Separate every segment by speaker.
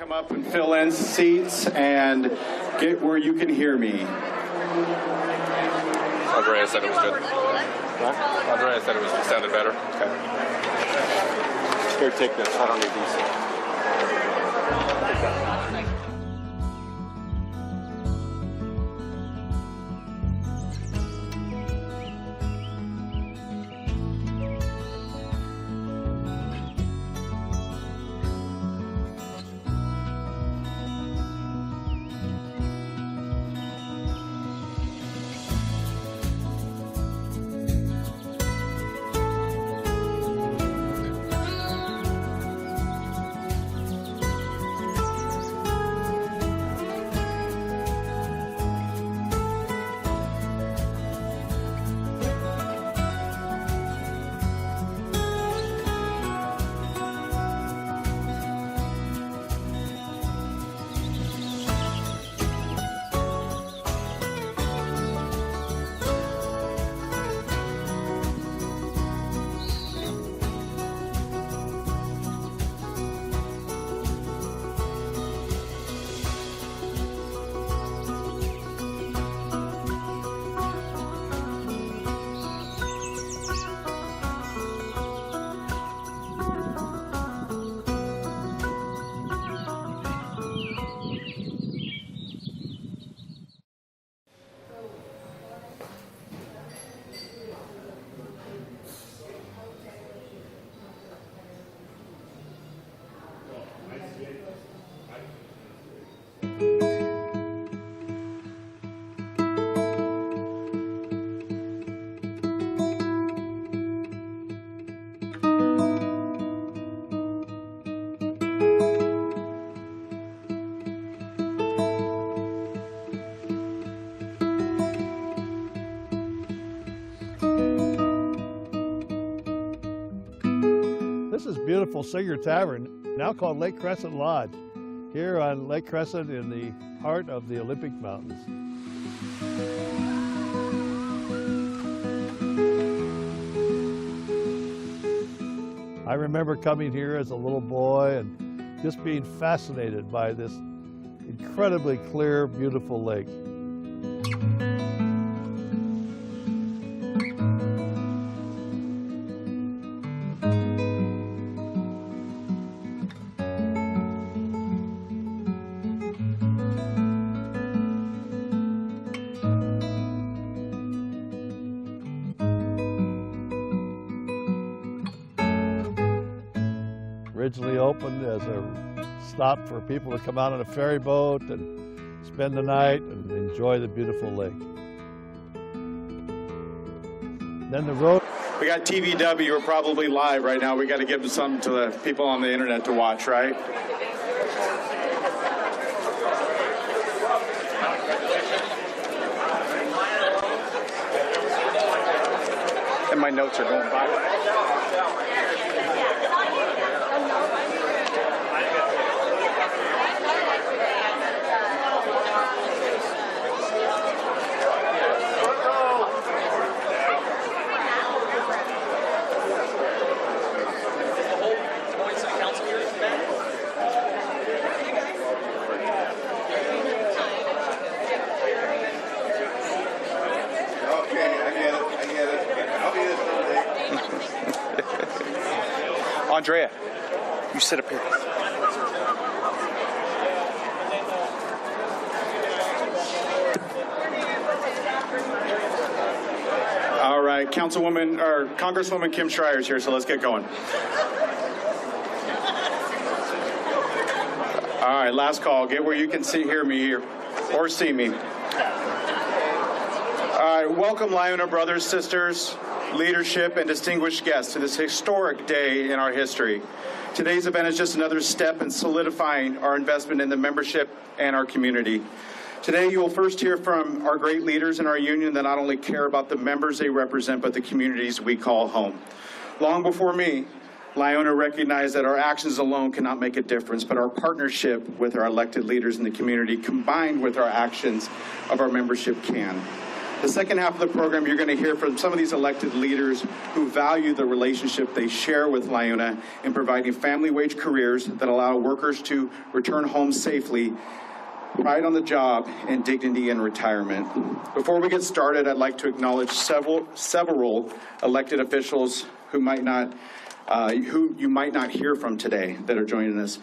Speaker 1: Come up and fill in seats and get where you can hear me.
Speaker 2: Andrea said it was good. Huh? Andrea said it sounded better. Okay. Here, take this. I don't need these.
Speaker 3: This is beautiful Singer Tavern, now called Lake Crescent Lodge, here on Lake Crescent in the heart of the Olympic Mountains. I remember coming here as a little boy and just being fascinated by this incredibly clear, beautiful lake. Originally opened as a stop for people to come out on a ferry boat and spend the night and enjoy the beautiful lake. Then the road.
Speaker 1: We got TVW, we're probably live right now. We got to give something to the people on the internet to watch, right? And my notes are going by. Andrea, you sit up here. All right, Councilwoman or Congresswoman Kim Schreier's here, so let's get going. All right, last call. Get where you can hear me here, or see me. All right, welcome, Liona brothers, sisters, leadership, and distinguished guests to this historic day in our history. Today's event is just another step in solidifying our investment in the membership and our community. Today, you will first hear from our great leaders in our union that not only care about the members they represent, but the communities we call home. Long before me, Liona recognized that our actions alone cannot make a difference, but our partnership with our elected leaders in the community, combined with our actions of our membership, can. The second half of the program, you're going to hear from some of these elected leaders who value the relationship they share with LiUNA in providing family wage careers that allow workers to return home safely, pride on the job, and dignity in retirement. Before we get started, I'd like to acknowledge several elected officials who you might not hear from today that are joining us.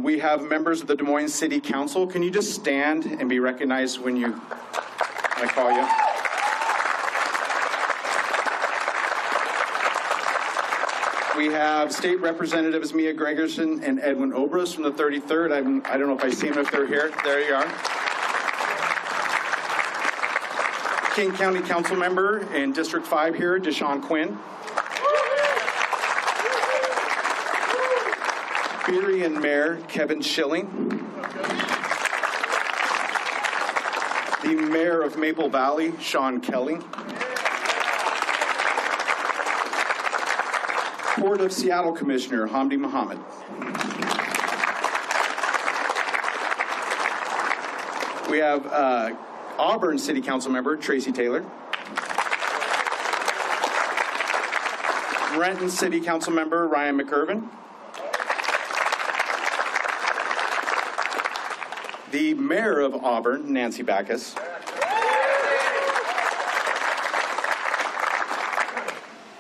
Speaker 1: We have members of the Des Moines City Council. Can you just stand and be recognized when I call you? We have State Representatives Mia Gregerson and Edwin Obras from the 33rd. I don't know if I see them if they're here. There you are. King County Council Member in District 5 here, Deshaun Quinn. Berrien Mayor Kevin Schilling. The Mayor of Maple Valley, Sean Kelly. Port of Seattle Commissioner Hamdi Mohammed. We have Auburn City Council Member Tracy Taylor. Renton City Council Member Ryan McIrvin. The Mayor of Auburn, Nancy Backus.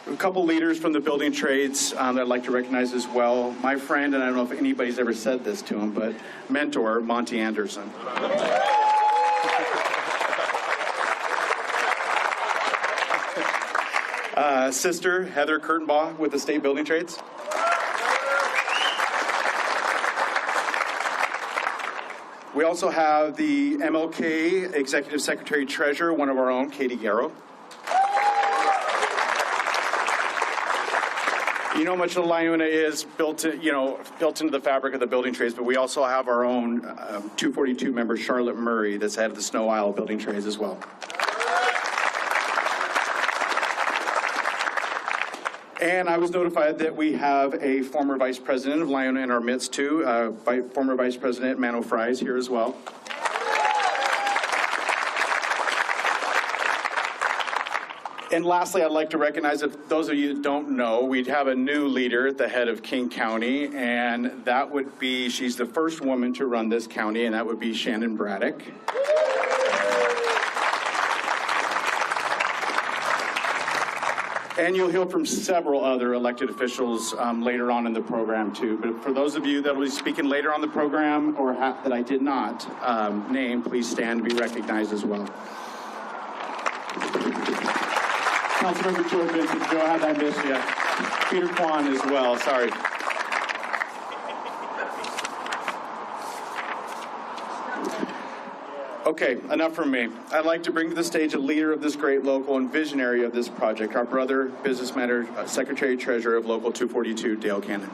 Speaker 1: A couple leaders from the building trades that I'd like to recognize as well. My friend, and I don't know if anybody's ever said this to him, but mentor, Monty Anderson. Sister, Heather Kurtenbaugh with the State Building Trades. We also have the MLK Executive Secretary Treasurer, one of our own, Katie Garrow. You know how much LiUNA is built into the fabric of the building trades, but we also have our own 242 member, Charlotte Murray, that's head of the Snow Isle Building Trades as well. And I was notified that we have a former Vice President of LiUNA in our midst, too. Former Vice President Mano Fry is here as well. And lastly, I'd like to recognize, if those of you that don't know, we have a new leader at the head of King County, and that would be, she's the first woman to run this county, and that would be Shannon Braddock. And you'll hear from several other elected officials later on in the program, too. But for those of you that will be speaking later on the program or that I did not name, please stand to be recognized as well. Councilmember Joe Vincent. Joe, how did I miss you? Peter Kwan as well. Sorry. Okay, enough from me. I'd like to bring to the stage a leader of this great local and visionary of this project, our brother, Business Matter Secretary Treasurer of Local 242, Dale Cannon.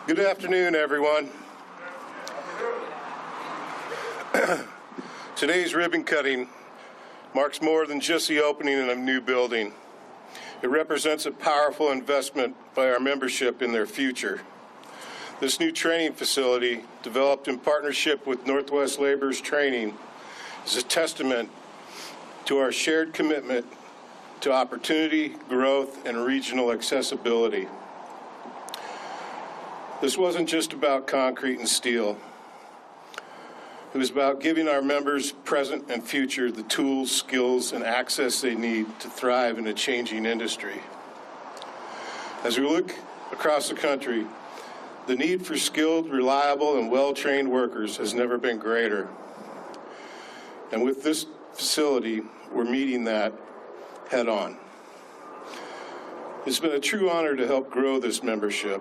Speaker 4: Good afternoon, everyone. Today's ribbon cutting marks more than just the opening of a new building. It represents a powerful investment by our membership in their future. This new training facility, developed in partnership with Northwest Labor's Training, is a testament to our shared commitment to opportunity, growth, and regional accessibility. This wasn't just about concrete and steel. It was about giving our members, present and future, the tools, skills, and access they need to thrive in a changing industry. As we look across the country, the need for skilled, reliable, and well-trained workers has never been greater. And with this facility, we're meeting that head on. It's been a true honor to help grow this membership.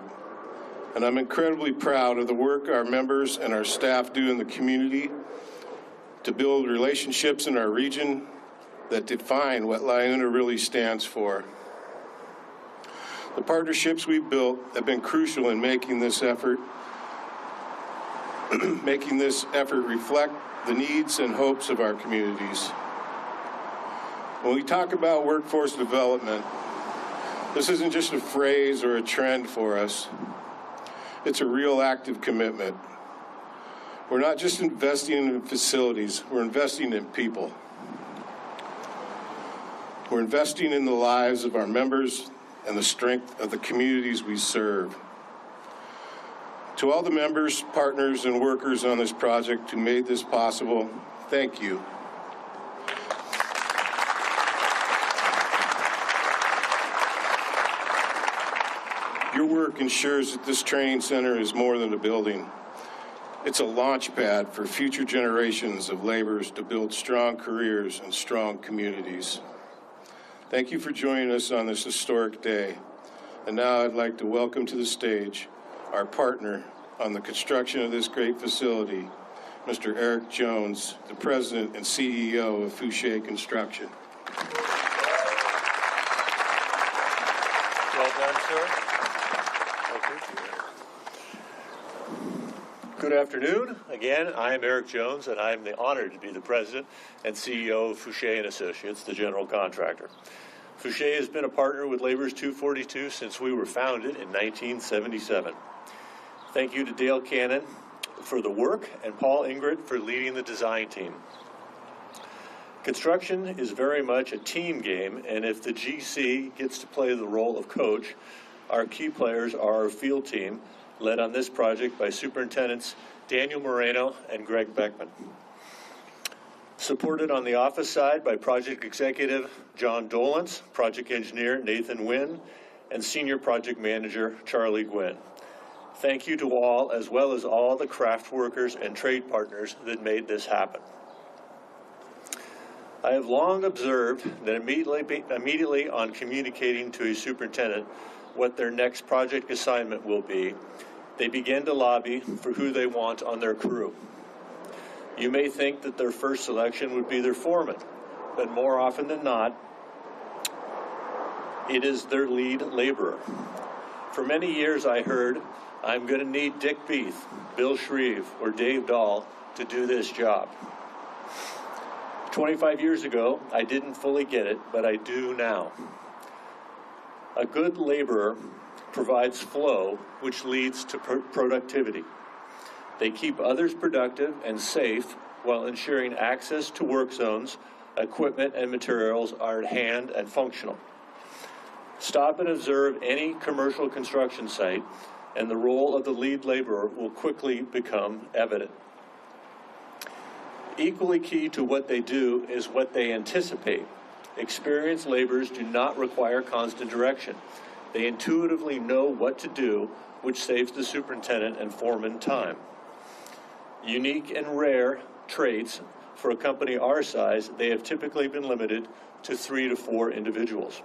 Speaker 4: And I'm incredibly proud of the work our members and our staff do in the community to build relationships in our region that define what LiUNA really stands for. The partnerships we've built have been crucial in making this effort reflect the needs and hopes of our communities. When we talk about workforce development, This isn't just a phrase or a trend for us. It's a real active commitment. We're not just investing in facilities, we're investing in people. We're investing in the lives of our members and the strength of the communities we serve. To all the members, partners, and workers on this project who made this possible, thank you. Your work ensures that this training center is more than a building. It's a launch pad for future generations of laborers to build strong careers and strong communities. Thank you for joining us on this historic day. And now I'd like to welcome to the stage our partner on the construction of this great facility, Mr. Eric Jones, the President and CEO of Fouché Construction.
Speaker 5: Well done, sir. Thank you. Good afternoon. Again, I am Eric Jones, and I am honored to be the President and CEO of Fouché & Associates, the general contractor. Fouché has been a partner with Laborers 242 since we were founded in 1977. Thank you to Dale Cannon for the work and Paul Ingrid for leading the design team. Construction is very much a team game, and if the GC gets to play the role of coach, our key players are our field team, led on this project by Superintendents Daniel Moreno and Greg Beckman. Supported on the office side by Project Executive John Dolans, Project Engineer Nathan Wynn, and Senior Project Manager Charlie Gwynn. Thank you to all, as well as all the craft workers and trade partners that made this happen. I have long observed that immediately on communicating to a superintendent what their next project assignment will be, they begin to lobby for who they want on their crew. You may think that their first selection would be their foreman, but more often than not, it is their lead laborer. For many years I heard, I'm going to need Dick Beath, Bill Shreve, or Dave Dahl to do this job. 25 years ago, I didn't fully get it, but I do now. A good laborer provides flow, which leads to productivity. They keep others productive and safe while ensuring access to work zones, equipment, and materials are at hand and functional. Stop and observe any commercial construction site, and the role of the lead laborer will quickly become evident. Equally key to what they do is what they anticipate. Experienced laborers do not require constant direction. They intuitively know what to do, which saves the superintendent and foreman time. Unique and rare traits for a company our size, they have typically been limited to 3 to 4 individuals.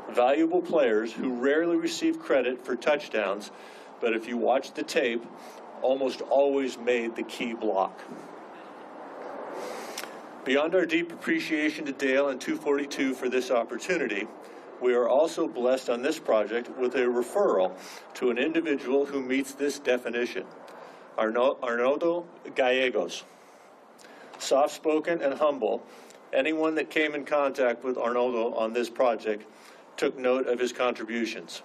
Speaker 5: Valuable players who rarely receive credit for touchdowns, but if you watch the tape, almost always made the key block. Beyond our deep appreciation to Dale and 242 for this opportunity, we are also blessed on this project with a referral to an individual who meets this definition, Arnoldo Gallegos. Soft-spoken and humble, anyone that came in contact with Arnoldo on this project took note of his contributions.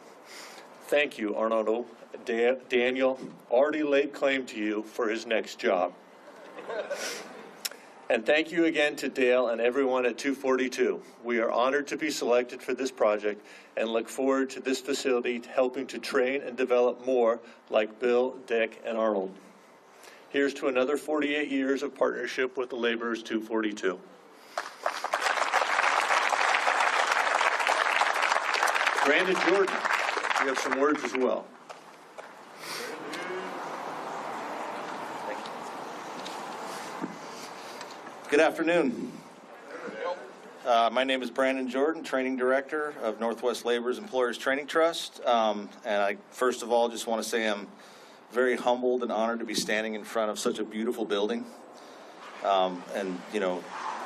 Speaker 5: Thank you, Arnoldo. Daniel already laid claim to you for his next job. And thank you again to Dale and everyone at 242. We are honored to be selected for this project and look forward to this facility helping to train and develop more like Bill, Dick, and Arnold. Here's to another 48 years of partnership with the Laborers 242. Brandon Jordan, you have some words as well.
Speaker 6: Good afternoon. My name is Brandon Jordan, Training Director of Northwest Laborers Employers Training Trust. And I, first of all, just want to say I'm very humbled and honored to be standing in front of such a beautiful building. And, you know,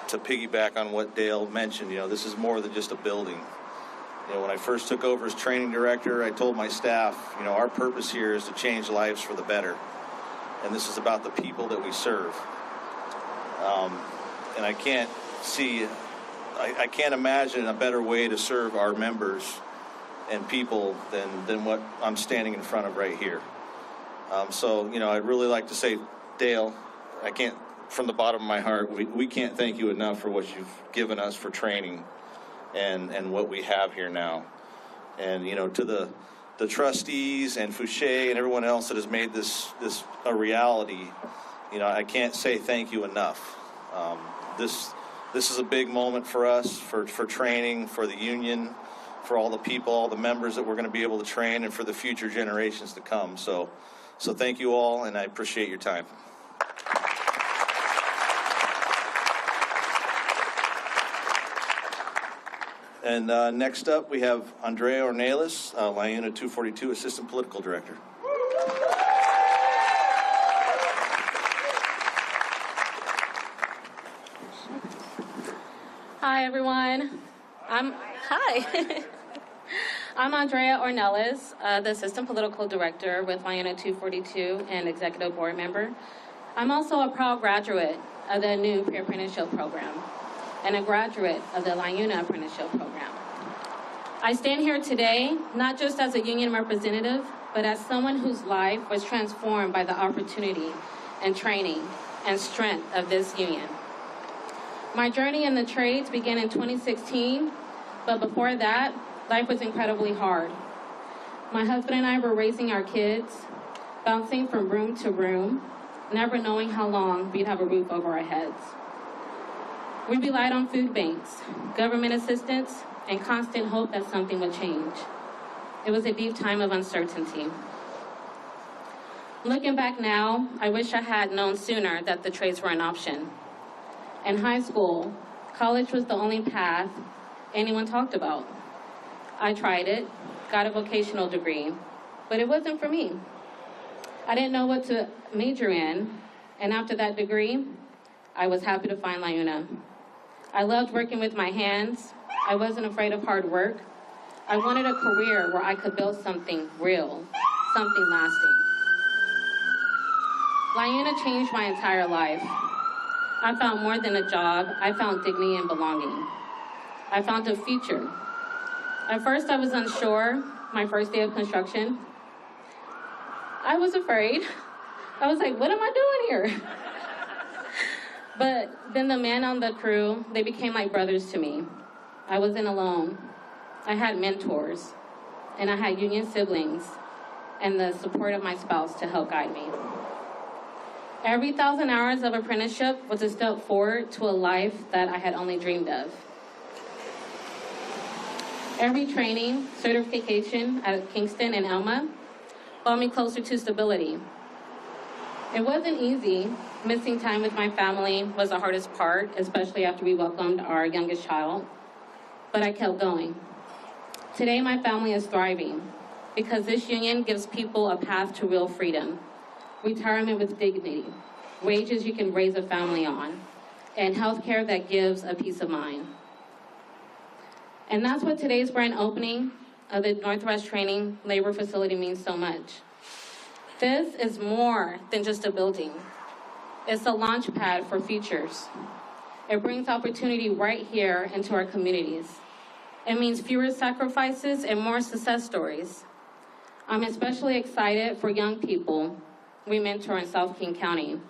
Speaker 6: to piggyback on what Dale mentioned, you know, this is more than just a building. You know, when I first took over as Training Director, I told my staff, you know, our purpose here is to change lives for the better. And this is about the people that we serve. And I can't see I can't imagine a better way to serve our members and people than what I'm standing in front of right here. So, I'd really like to say, Dale, I can't, from the bottom of my heart, we can't thank you enough for what you've given us for training and what we have here now. And, to the trustees and Fouché and everyone else that has made this a reality, I can't say thank you enough. This is a big moment for us, for training, for the union, for all the people, all the members that we're going to be able to train, and for the future generations to come. So thank you all, and I appreciate your time. And next up, we have Andrea Ornelas, LIUNA 242 Assistant Political Director.
Speaker 7: Hi, everyone. Hi. I'm Andrea Ornelas, the Assistant Political Director with LIUNA 242 and Executive Board Member. I'm also a proud graduate of the new Pre-Apprenticeship Program and a graduate of the LIUNA Apprenticeship Program. I stand here today not just as a union representative, but as someone whose life was transformed by the opportunity and training and strength of this union. My journey in the trades began in 2016, but before that, life was incredibly hard. My husband and I were raising our kids, bouncing from room to room, never knowing how long we'd have a roof over our heads. We relied on food banks, government assistance, and constant hope that something would change. It was a deep time of uncertainty. Looking back now, I wish I had known sooner that the trades were an option. In high school, college was the only path anyone talked about. I tried it, got a vocational degree, but it wasn't for me. I didn't know what to major in, and after that degree, I was happy to find LIUNA. I loved working with my hands. I wasn't afraid of hard work. I wanted a career where I could build something real, something lasting. LIUNA changed my entire life. I found more than a job. I found dignity and belonging. I found a future. At first, I was unsure. My first day of construction, I was afraid. I was like, what am I doing here? But then the men on the crew, they became like brothers to me. I wasn't alone. I had mentors, and I had union siblings, and the support of my spouse to help guide me. Every 1,000 hours of apprenticeship was a step forward to a life that I had only dreamed of. Every training, certification at Kingston and Elma brought me closer to stability. It wasn't easy. Missing time with my family was the hardest part, especially after we welcomed our youngest child. But I kept going. Today, my family is thriving because this union gives people a path to real freedom, retirement with dignity, wages you can raise a family on, and health care that gives a peace of mind. And that's what today's grand opening of the Northwest Training Labor Facility means so much. This is more than just a building. It's a launch pad for futures. It brings opportunity right here into our communities. It means fewer sacrifices and more success stories. I'm especially excited for young people we mentor in South King County.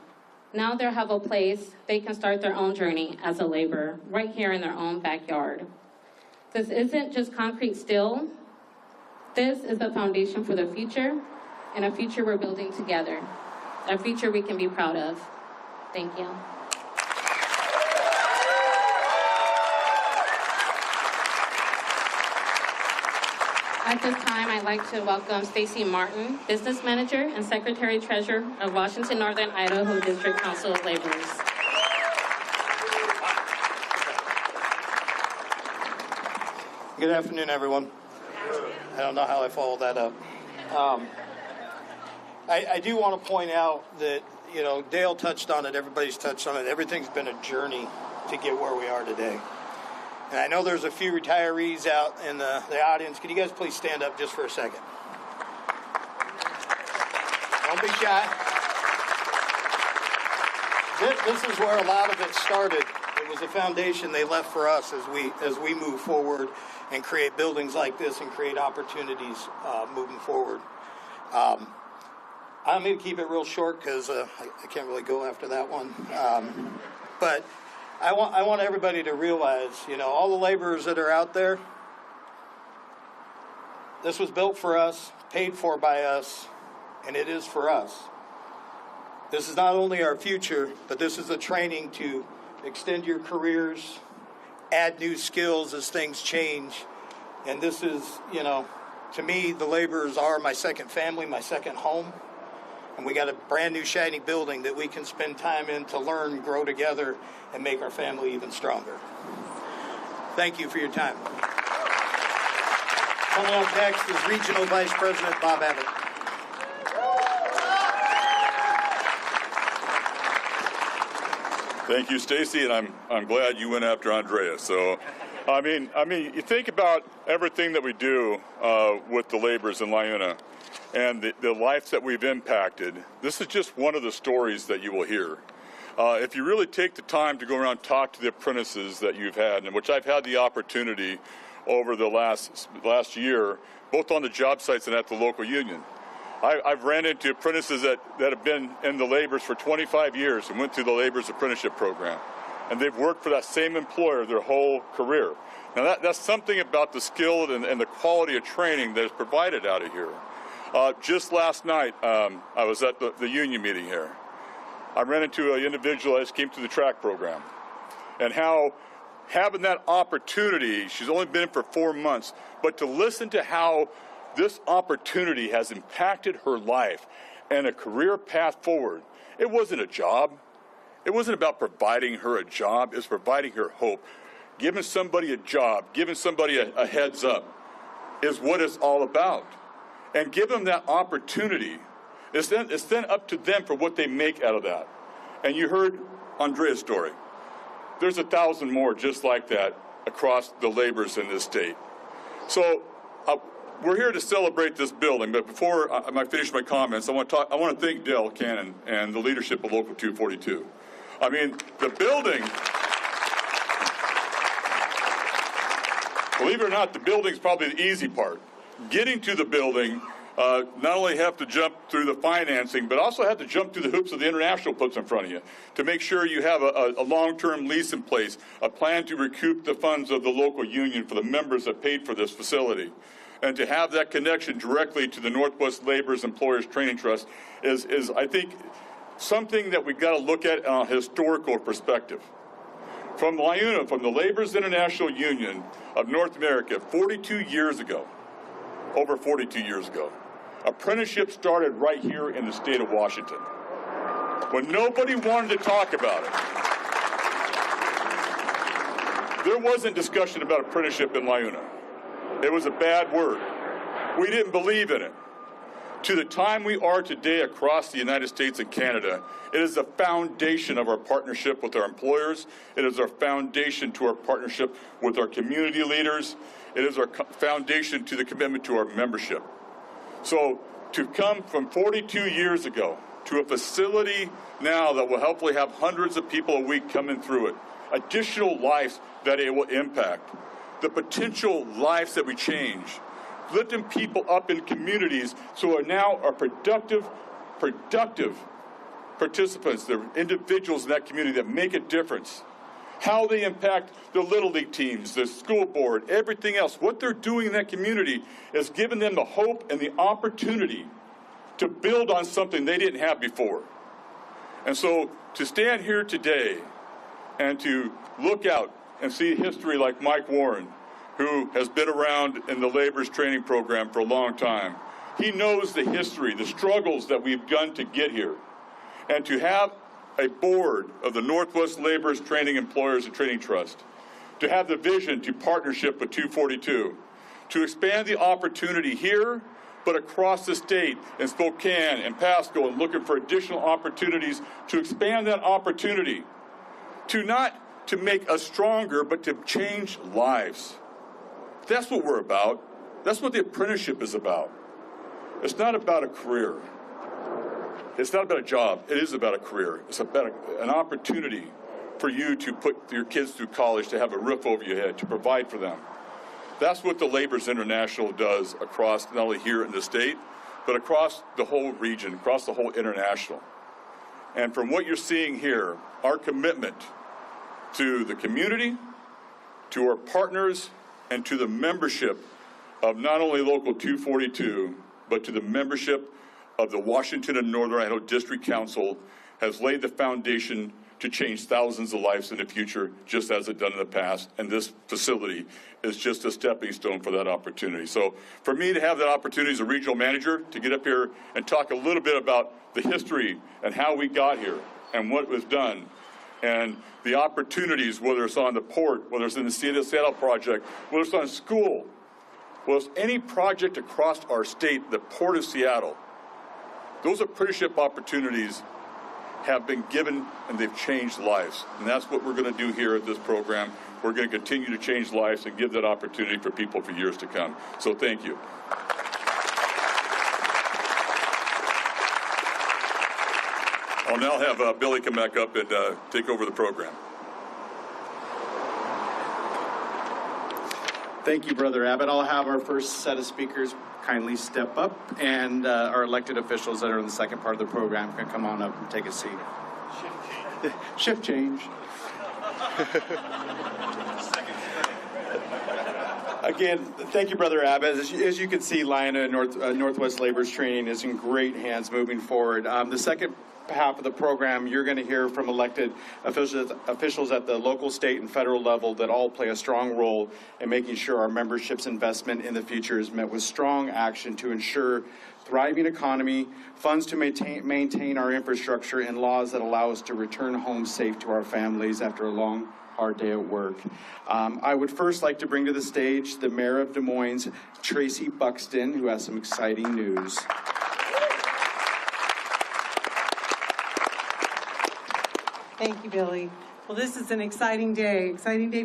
Speaker 7: Now they'll have a place they can start their own journey as a laborer right here in their own backyard. This isn't just concrete steel. This is the foundation for the future, and a future we're building together, a future we can be proud of. Thank you. At this time, I'd like to welcome Stacy Martin, Business Manager and Secretary-Treasurer of Washington Northern Idaho District Council of Laborers.
Speaker 8: Good afternoon, everyone. I don't know how I followed that up. I do want to point out that, Dale touched on it, everybody's touched on it. Everything's been a journey to get where we are today. And I know there's a few retirees out in the audience. Could you guys please stand up just for a second? Don't be shy. This is where a lot of it started It was a foundation they left for us as we move forward and create buildings like this and create opportunities moving forward. I'm going to keep it real short because I can't really go after that one. But I want everybody to realize, all the laborers that are out there, this was built for us, paid for by us, and it is for us. This is not only our future, but this is a training to extend your careers, add new skills as things change. And this is, to me, the laborers are my second family, my second home. And we got a brand new shiny building that we can spend time in to learn, grow together, and make our family even stronger. Thank you for your time. Coming up next is Regional Vice President Bob Abbott.
Speaker 9: Thank you, Stacy, and I'm glad you went after Andrea. So, I mean, you think about everything that we do with the laborers in Liuna and the lives that we've impacted. This is just one of the stories that you will hear. If you really take the time to go around and talk to the apprentices that you've had, and which I've had the opportunity over the last year, both on the job sites and at the local union. I've ran into apprentices that have been in the laborers for 25 years and went through the laborers apprenticeship program. And they've worked for that same employer their whole career. Now that's something about the skill and the quality of training that is provided out of here. Just last night, I was at the union meeting here. I ran into an individual that just came through the track program, and how having that opportunity, she's only been in for 4 months, but to listen to how this opportunity has impacted her life and a career path forward. It wasn't a job. It wasn't about providing her a job. It was providing her hope. Giving somebody a job, giving somebody a heads up is what it's all about. And give them that opportunity. It's then up to them for what they make out of that. And you heard Andrea's story. There's 1,000 more just like that across the laborers in this state. So we're here to celebrate this building, but before I finish my comments, I want to thank Dale Cannon and the leadership of Local 242. I mean, the building, believe it or not, the building's probably the easy part. Getting to the building, not only have to jump through the financing, but also have to jump through the hoops that the international puts in front of you to make sure you have a long-term lease in place, a plan to recoup the funds of the local union for the members that paid for this facility. And to have that connection directly to the Northwest Laborers Employers Training Trust is I think, something that we've got to look at on a historical perspective. From Liuna, from the Laborers International Union of North America, 42 years ago, over 42 years ago, apprenticeship started right here in the state of Washington. When nobody wanted to talk about it, there wasn't discussion about apprenticeship in Liuna. It was a bad word. We didn't believe in it. To the time we are today across the United States and Canada, it is the foundation of our partnership with our employers. It is our foundation to our partnership with our community leaders. It is our foundation to the commitment to our membership. So to come from 42 years ago to a facility now that will hopefully have hundreds of people a week coming through it, additional lives that it will impact, the potential lives that we change, lifting people up in communities so are now are productive participants, the individuals in that community that make a difference. How they impact the Little League teams, the school board, everything else. What they're doing in that community is giving them the hope and the opportunity to build on something they didn't have before. And so to stand here today and to look out and see history like Mike Warren, who has been around in the laborers training program for a long time. He knows the history, the struggles that we've done to get here. And to have a board of the Northwest Laborers Training Employers and Training Trust, to have the vision to partnership with 242, to expand the opportunity here, but across the state, in Spokane and Pasco, and looking for additional opportunities to expand that opportunity, to not to make us stronger, but to change lives. That's what we're about. That's what the apprenticeship is about. It's not about a career. It's not about a job. It is about a career. It's about an opportunity for you to put your kids through college, to have a roof over your head, to provide for them. That's what the Laborers International does across, not only here in the state, but across the whole region, across the whole international. And from what you're seeing here, our commitment to the community, to our partners, and to the membership of not only Local 242, but to the membership of the Washington and Northern Idaho District Council has laid the foundation to change thousands of lives in the future, just as it done in the past. And this facility is just a stepping stone for that opportunity. So for me to have that opportunity as a regional manager to get up here and talk a little bit about the history and how we got here and what was done, and the opportunities, whether it's on the port, whether it's in the Seattle project, whether it's on school, whether it's any project across our state, the Port of Seattle, those apprenticeship opportunities have been given and they've changed lives. And that's what we're going to do here at this program. We're going to continue to change lives and give that opportunity for people for years to come. So thank you. I'll now have Billy come back up and take over the program.
Speaker 1: Thank you, Brother Abbott. I'll have our first set of speakers kindly step up, and our elected officials that are in the second part of the program can come on up and take a seat. Shift change. Again, thank you, Brother Abbott. As you can see, LIUNA Northwest Laborers Training is in great hands moving forward. The second half of the program, you're going to hear from elected officials at the local, state, and federal level that all play a strong role in making sure our membership's investment in the future is met with strong action to ensure thriving economy, funds to maintain our infrastructure, and laws that allow us to return home safe to our families after a long, hard day at work. I would first like to bring to the stage the Mayor of Des Moines, Tracy Buxton, who has some exciting news.
Speaker 10: Thank you, Billy. Well, this is an exciting day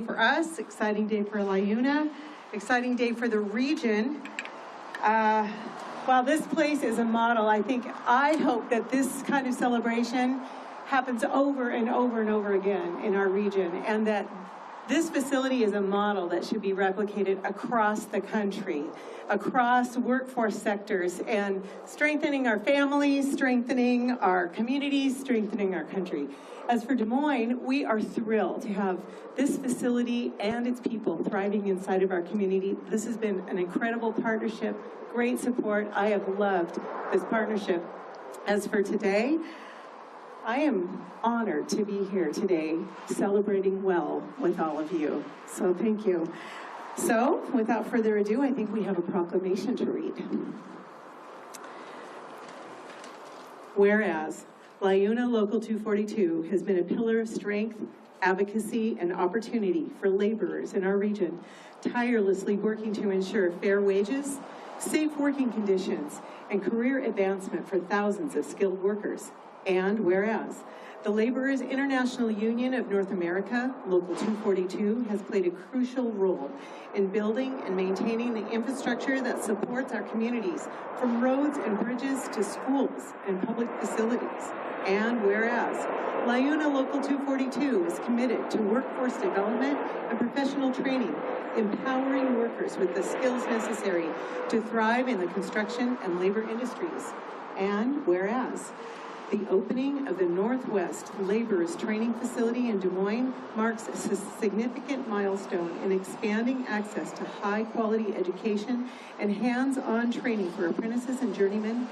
Speaker 10: for us, exciting day for LIUNA, exciting day for the region. While this place is a model, I hope that this kind of celebration happens over and over and over again in our region, and that this facility is a model that should be replicated across the country, across workforce sectors, and strengthening our families, strengthening our communities, strengthening our country. As for Des Moines, we are thrilled to have this facility and its people thriving inside of our community. This has been an incredible partnership, great support. I have loved this partnership. As for today, I am honored to be here today celebrating well with all of you. So thank you. So without further ado, I think we have a proclamation to read. Whereas LIUNA Local 242 has been a pillar of strength, advocacy, and opportunity for laborers in our region, tirelessly working to ensure fair wages, safe working conditions, and career advancement for thousands of skilled workers. And whereas the Laborers International Union of North America, Local 242, has played a crucial role in building and maintaining the infrastructure that supports our communities, from roads and bridges to schools and public facilities. And whereas LIUNA Local 242 is committed to workforce development and professional training, empowering workers with the skills necessary to thrive in the construction and labor industries. And whereas the opening of the Northwest Laborers Training Facility in Des Moines marks a significant milestone in expanding access to high-quality education and hands-on training for apprentices and journeymen,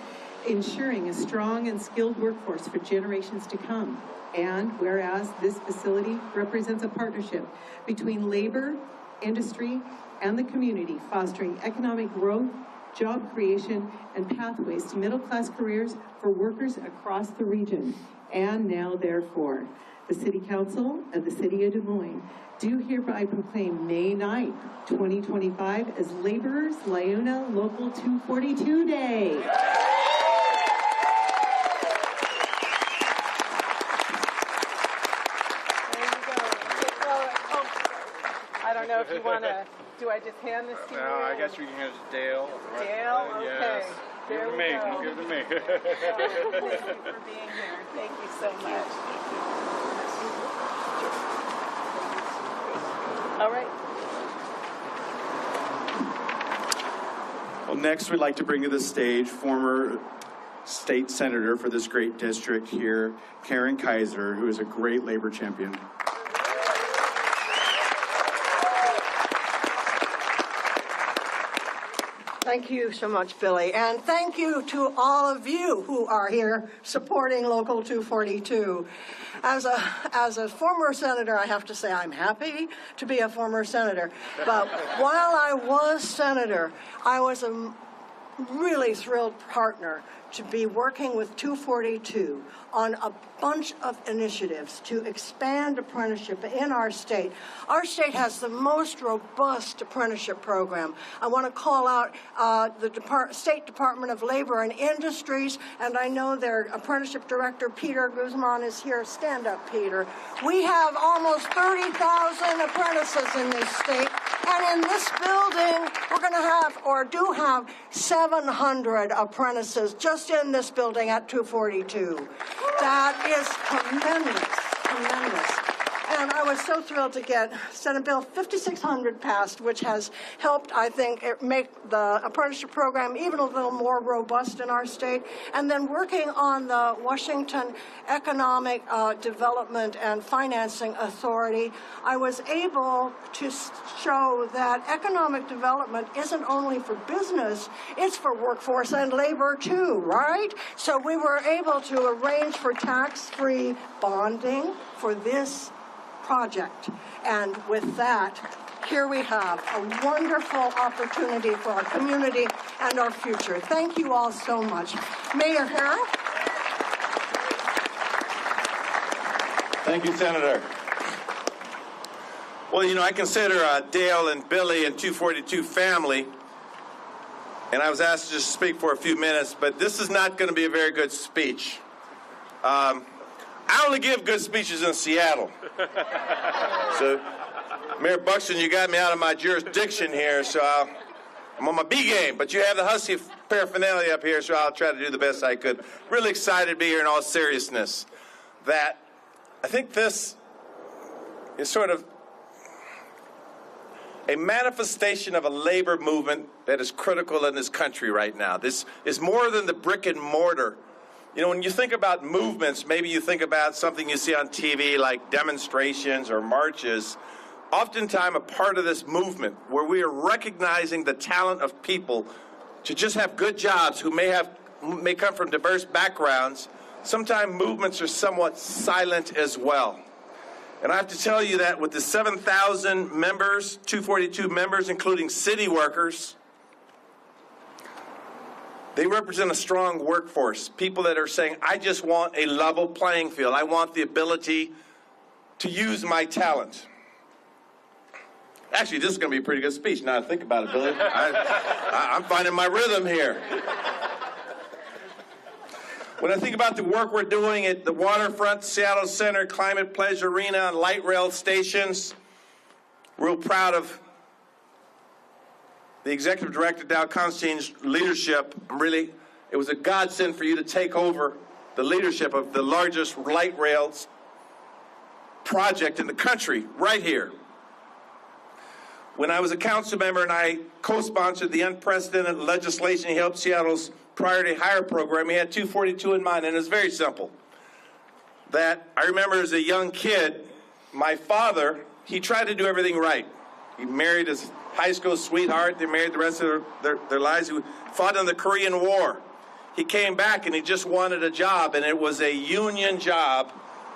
Speaker 10: ensuring a strong and skilled workforce for generations to come. And whereas this facility represents a partnership between labor, industry, and the community, fostering economic growth, job creation, and pathways to middle-class careers for workers across the region. And now, therefore, the City Council of the City of Des Moines do hereby proclaim May 9th, 2025 as Laborers LIUNA Local 242 Day.
Speaker 11: I don't know if you want to, do I just hand this to you?
Speaker 2: No, I guess we can hand it to Dale.
Speaker 11: Dale? Okay.
Speaker 2: Yes. Give it to me. Give it to me.
Speaker 11: Thank you for being here. Thank you so much.
Speaker 1: Next, we'd like to bring to the stage former state senator for this great district here, Karen Kaiser, who is a great labor champion.
Speaker 12: Thank you so much, Billy, and thank you to all of you who are here supporting Local 242. As a former senator, I have to say I'm happy to be a former senator. But while I was senator, I was a really thrilled partner to be working with 242 on a bunch of initiatives to expand apprenticeship in our state. Our state has the most robust apprenticeship program. I want to call out the State Department of Labor and Industries, and I know their apprenticeship director, Peter Guzman, is here. Stand up, Peter. We have almost 30,000 apprentices in this state, and in this building, we're going to have, or do have, 700 apprentices just in this building at 242. That is tremendous, tremendous. And I was so thrilled to get Senate Bill 5600 passed, which has helped, I think, make the apprenticeship program even a little more robust in our state. And then working on the Washington Economic Development and Financing Authority, I was able to show that economic development isn't only for business, it's for workforce and labor too, right? So we were able to arrange for tax-free bonding for this project. And with that, here we have a wonderful opportunity for our community and our future. Thank you all so much. Mayor Harrell.
Speaker 13: Thank you, Senator. Well, you know, I consider Dale and Billy and 242 family, and I was asked to just speak for a few minutes, but this is not going to be a very good speech. I only give good speeches in Seattle. So, Mayor Buxton, you got me out of my jurisdiction here, so I'm on my B game, but you have the Husky paraphernalia up here, so I'll try to do the best I could. Really excited to be here in all seriousness. That I think this is sort of a manifestation of a labor movement that is critical in this country right now. This is more than the brick and mortar. You know, when you think about movements, maybe you think about something you see on TV like demonstrations or marches. Oftentimes a part of this movement where we are recognizing the talent of people to just have good jobs who may come from diverse backgrounds. Sometimes movements are somewhat silent as well. And I have to tell you that with the 7,000 members, 242 members, including city workers, they represent a strong workforce, people that are saying, I just want a level playing field. I want the ability to use my talent. Actually, this is going to be a pretty good speech now that I think about it, Billy. I'm finding my rhythm here. When I think about the work we're doing at the waterfront, Seattle Center, Climate Pledge Arena, and light rail stations, real proud of the executive director, Dow Constantine's leadership. It was a godsend for you to take over the leadership of the largest light rails project in the country, right here. When I was a council member and I co-sponsored the unprecedented legislation to help Seattle's priority hire program, we had 242 in mind, and it was very simple. That I remember as a young kid, my father, he tried to do everything right. He married his high school sweetheart. They married the rest of their lives. He fought in the Korean War. He came back and he just wanted a job, and it was a union job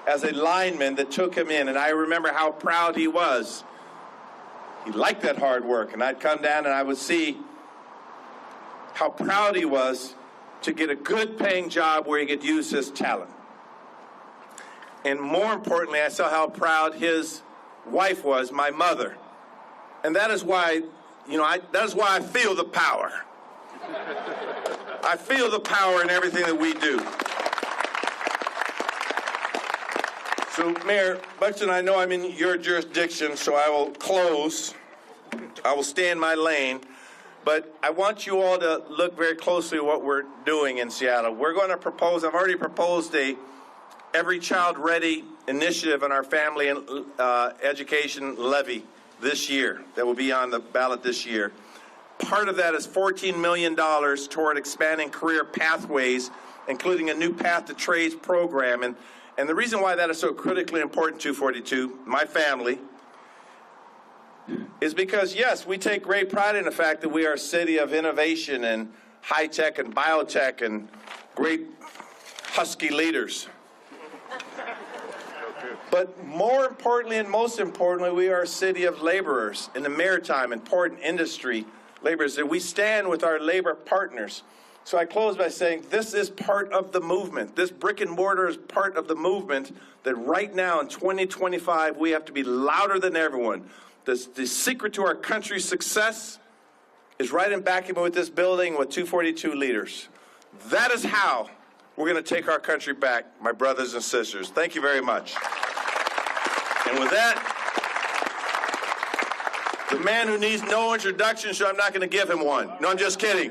Speaker 13: as a lineman that took him in, and I remember how proud he was. He liked that hard work, and I'd come down and I would see how proud he was to get a good paying job where he could use his talent. And more importantly, I saw how proud his wife was, my mother. And that is why, that is why I feel the power. I feel the power in everything that we do. So, Mayor Buxton, I know I'm in your jurisdiction, so I will close. I will stay in my lane. But I want you all to look very closely at what we're doing in Seattle. We're going to propose, I've already proposed a Every Child Ready initiative in our family and education levy this year that will be on the ballot this year. Part of that is $14 million toward expanding career pathways, including a new Path to Trades program. And the reason why that is so critically important, 242, my family, is because, yes, we take great pride in the fact that we are a city of innovation and high-tech and biotech and great husky leaders. But more importantly and most importantly, we are a city of laborers in the maritime and port and industry laborers, that we stand with our labor partners. So I close by saying this is part of the movement. This brick and mortar is part of the movement that right now in 2025 we have to be louder than everyone. The secret to our country's success is right in backing with this building with 242 leaders. That is how we're going to take our country back, my brothers and sisters. Thank you very much. And with that, the man who needs no introduction, so I'm not going to give him one. No, I'm just kidding.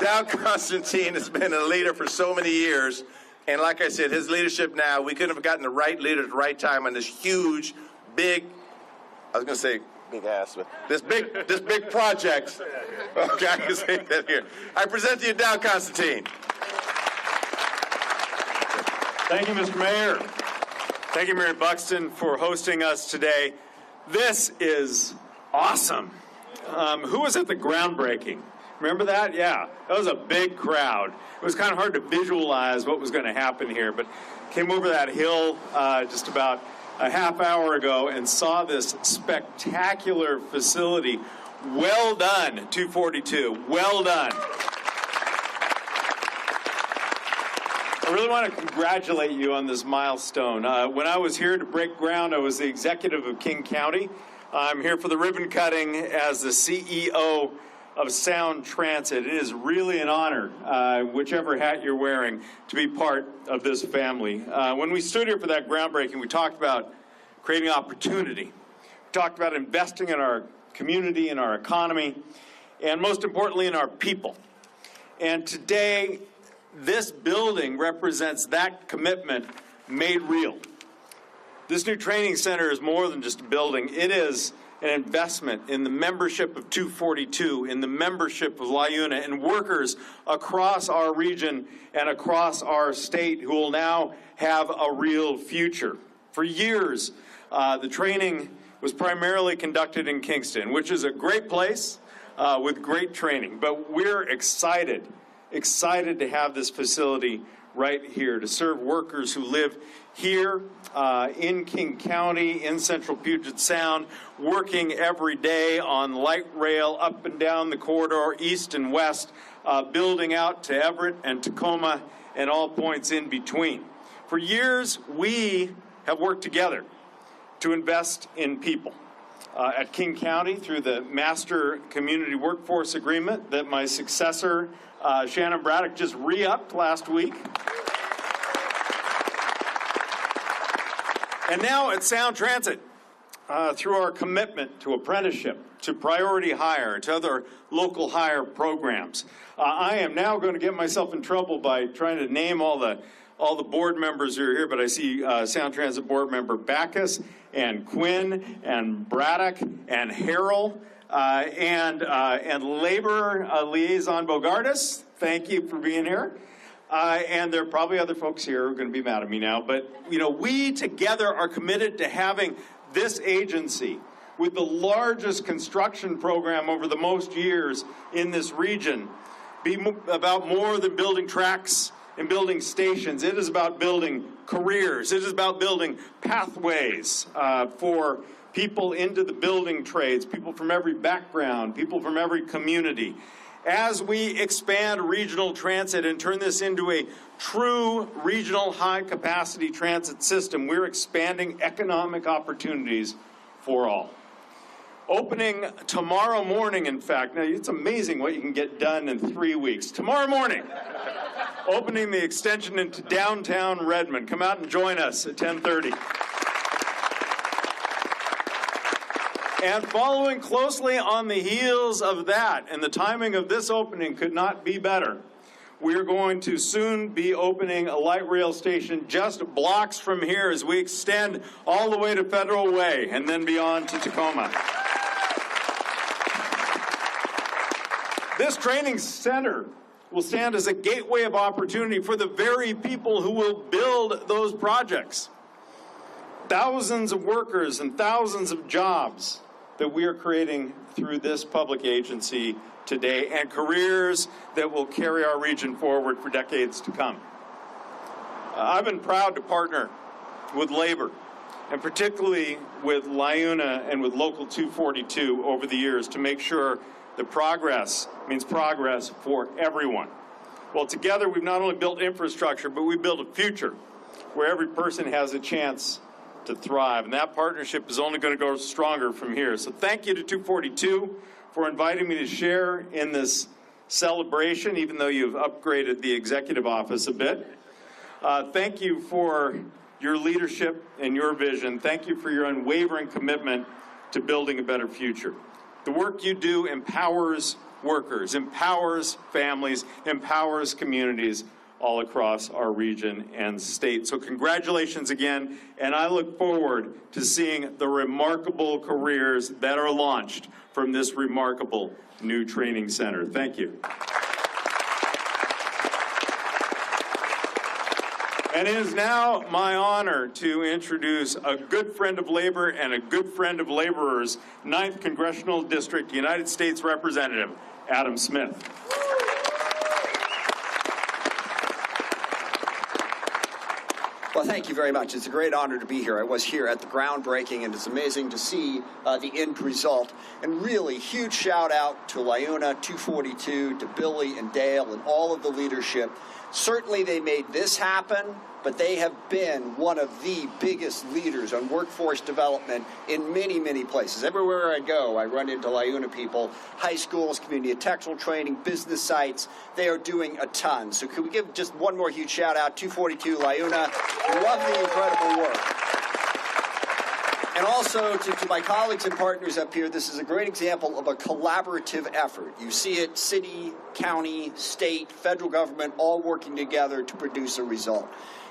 Speaker 13: Dow Constantine has been a leader for so many years. And like I said, his leadership now, we couldn't have gotten the right leader at the right time on this huge, big, I was going to say big ass, but this big project. Okay, I can say that here. I present to you Dow Constantine.
Speaker 14: Thank you, Mr. Mayor. Thank you, Mayor Buxton, for hosting us today. This is awesome. Who was at the groundbreaking? Remember that? Yeah, that was a big crowd. It was kind of hard to visualize what was going to happen here, but came over that hill just about a half hour ago and saw this spectacular facility. Well done, 242. Well done. I really want to congratulate you on this milestone. When I was here to break ground, I was the executive of King County. I'm here for the ribbon cutting as the CEO of Sound Transit. It is really an honor, whichever hat you're wearing, to be part of this family. When we stood here for that groundbreaking, we talked about creating opportunity. We talked about investing in our community, in our economy, and most importantly, in our people. And today, this building represents that commitment made real. This new training center is more than just a building. It is an investment in the membership of 242, in the membership of LIUNA, and workers across our region and across our state who will now have a real future. For years, the training was primarily conducted in Kingston, which is a great place with great training. But we're excited to have this facility right here to serve workers who live here in King County, in Central Puget Sound, working every day on light rail up and down the corridor, east and west, building out to Everett and Tacoma and all points in between. For years, we have worked together to invest in people. At King County, through the Master Community Workforce Agreement that my successor, Shannon Braddock, just re-upped last week. And now at Sound Transit, through our commitment to apprenticeship, to priority hire, to other local hire programs. I am now going to get myself in trouble by trying to name all the board members who are here, but I see Sound Transit board member Backus and Quinn and Braddock and Harrell and labor liaison Bogardus. Thank you for being here. And there are probably other folks here who are going to be mad at me now, but we together are committed to having this agency with the largest construction program over the most years in this region be about more than building tracks and building stations. It is about building careers. It is about building pathways for people into the building trades, people from every background, people from every community. As we expand regional transit and turn this into a true regional high-capacity transit system, we're expanding economic opportunities for all. Opening tomorrow morning, in fact, now it's amazing what you can get done in 3 weeks. Tomorrow morning, opening the extension into downtown Redmond. Come out and join us at 10:30. And following closely on the heels of that, and the timing of this opening could not be better, we're going to soon be opening a light rail station just blocks from here as we extend all the way to Federal Way and then beyond to Tacoma. This training center will stand as a gateway of opportunity for the very people who will build those projects. Thousands of workers and thousands of jobs that we are creating through this public agency today, and careers that will carry our region forward for decades to come. I've been proud to partner with labor, and particularly with LIUNA and with Local 242 over the years to make sure that progress means progress for everyone. Well, together we've not only built infrastructure, but we built a future where every person has a chance to thrive, and that partnership is only going to go stronger from here. So thank you to 242 for inviting me to share in this celebration, even though you've upgraded the executive office a bit. Thank you for your leadership and your vision. Thank you for your unwavering commitment to building a better future. The work you do empowers workers, empowers families, empowers communities all across our region and state. So congratulations again, and I look forward to seeing the remarkable careers that are launched from this remarkable new training center. Thank you. And it is now my honor to introduce a good friend of labor and a good friend of laborers, 9th Congressional District, United States Representative, Adam Smith.
Speaker 15: Well, thank you very much. It's a great honor to be here. I was here at the groundbreaking, and it's amazing to see the end result. And really, huge shout out to LIUNA, 242, to Billy and Dale and all of the leadership. Certainly they made this happen, but they have been one of the biggest leaders on workforce development in many, many places. Everywhere I go, I run into LIUNA people, high schools, community and textile training, business sites. They are doing a ton. So could we give just one more huge shout out, 242 LIUNA. Love the incredible work. And also to my colleagues and partners up here, this is a great example of a collaborative effort. You see it, city, county, state, federal government, all working together to produce a result.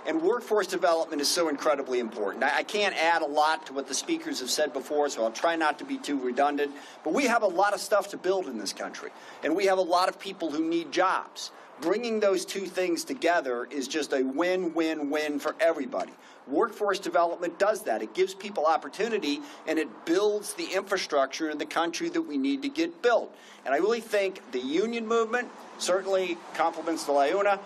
Speaker 15: And workforce development is so incredibly important. I can't add a lot to what the speakers have said before, so I'll try not to be too redundant. But we have a lot of stuff to build in this country, and we have a lot of people who need jobs. Bringing those two things together is just a win-win-win for everybody. Workforce development does that. It gives people opportunity, and it builds the infrastructure in the country that we need to get built. And I really think the union movement, certainly compliments to LIUNA,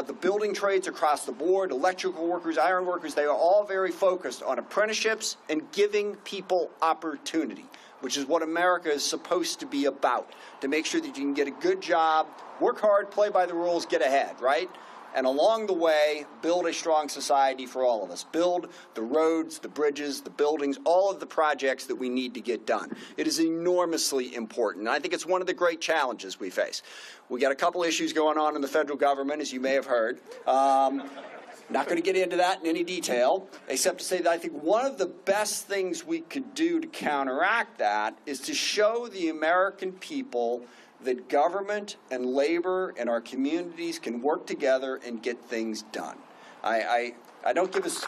Speaker 15: the building trades across the board, electrical workers, iron workers, they are all very focused on apprenticeships and giving people opportunity, which is what America is supposed to be about, to make sure that you can get a good job, work hard, play by the rules, get ahead, right? And along the way, build a strong society for all of us. Build the roads, the bridges, the buildings, all of the projects that we need to get done. It is enormously important. And I think it's one of the great challenges we face. We got a couple issues going on in the federal government, as you may have heard. Not going to get into that in any detail, except to say that I think one of the best things we could do to counteract that is to show the American people that government and labor and our communities can work together and get things done. I don't give us...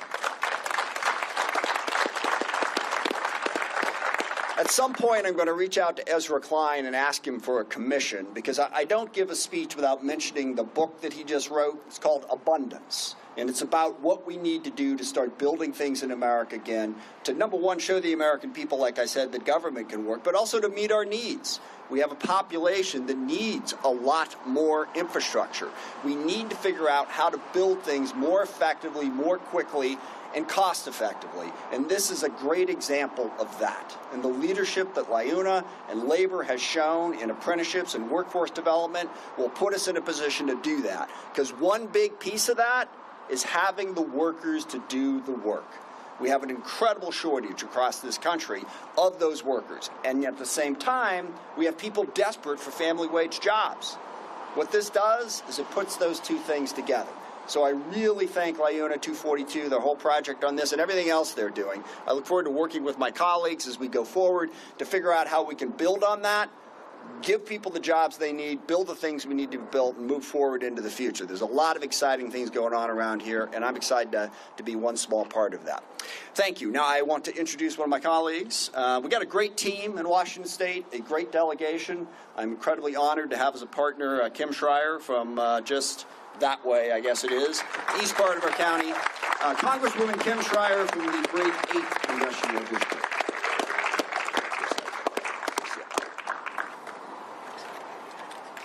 Speaker 15: At some point, I'm going to reach out to Ezra Klein and ask him for a commission, because I don't give a speech without mentioning the book that he just wrote. It's called Abundance, and it's about what we need to do to start building things in America again, to, number one, show the American people, like I said, that government can work, but also to meet our needs. We have a population that needs a lot more infrastructure. We need to figure out how to build things more effectively, more quickly, and cost effectively. And this is a great example of that. And the leadership that LIUNA and labor has shown in apprenticeships and workforce development will put us in a position to do that. Because one big piece of that is having the workers to do the work. We have an incredible shortage across this country of those workers. And yet at the same time, we have people desperate for family wage jobs. What this does is it puts those two things together. So I really thank LIUNA 242, their whole project on this, and everything else they're doing. I look forward to working with my colleagues as we go forward to figure out how we can build on that, give people the jobs they need, build the things we need to build, and move forward into the future. There's a lot of exciting things going on around here, and I'm excited to be one small part of that. Thank you. Now I want to introduce one of my colleagues. We got a great team in Washington State, a great delegation. I'm incredibly honored to have as a partner Kim Schreier from just that way, I guess it is, east part of our county. Congresswoman Kim Schreier from the great 8th Congressional District.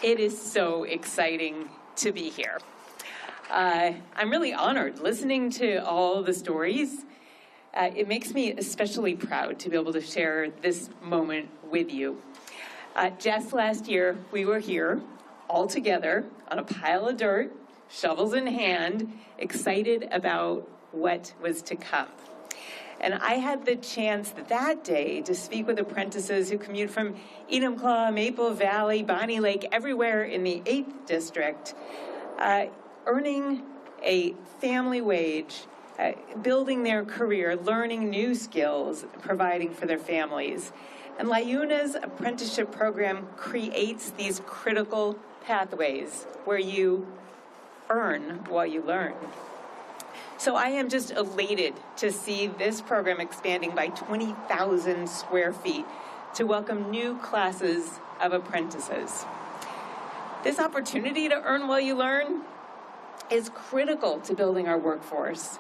Speaker 16: It is so exciting to be here. I'm really honored listening to all the stories. It makes me especially proud to be able to share this moment with you. Just last year, we were here all together on a pile of dirt, shovels in hand, excited about what was to come. And I had the chance that day to speak with apprentices who commute from Enumclaw, Maple Valley, Bonnie Lake, everywhere in the 8th District, earning a family wage, building their career, learning new skills, providing for their families. And LIUNA's apprenticeship program creates these critical pathways where you earn while you learn. So I am just elated to see this program expanding by 20,000 square feet to welcome new classes of apprentices. This opportunity to earn while you learn is critical to building our workforce.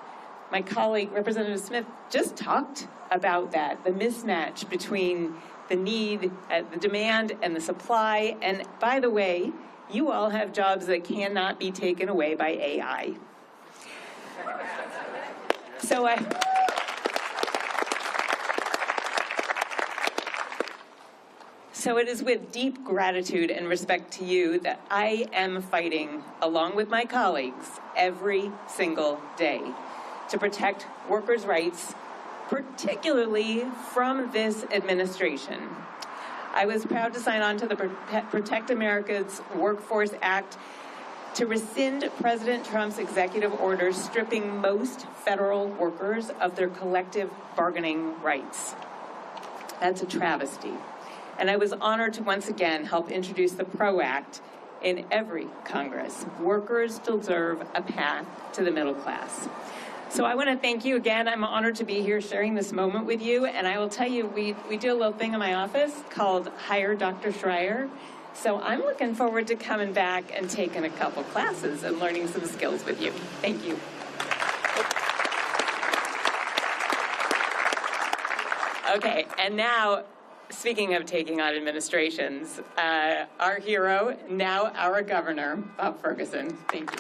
Speaker 16: My colleague, Representative Smith, just talked about that, the mismatch between the need, the demand, and the supply. And by the way, you all have jobs that cannot be taken away by AI. So it is with deep gratitude and respect to you that I am fighting, along with my colleagues, every single day to protect workers' rights, particularly from this administration. I was proud to sign on to the Protect America's Workforce Act to rescind President Trump's executive orders stripping most federal workers of their collective bargaining rights. That's a travesty. And I was honored to once again help introduce the PRO Act in every Congress. Workers deserve a path to the middle class. So I want to thank you again. I'm honored to be here sharing this moment with you. And I will tell you, we do a little thing in my office called Hire Dr. Schreier. So I'm looking forward to coming back and taking a couple classes and learning some skills with you. Thank you. Okay, and now, speaking of taking on administrations, our hero, now our governor, Bob Ferguson. Thank you.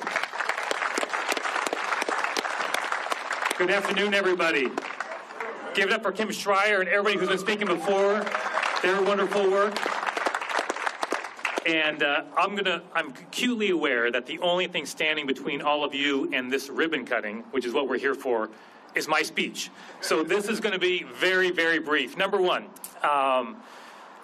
Speaker 17: Good afternoon, everybody. Give it up for Kim Schreier and everybody who's been speaking before. Their wonderful work. And I'm acutely aware that the only thing standing between all of you and this ribbon cutting, which is what we're here for, is my speech. So this is going to be very, very brief. Number one,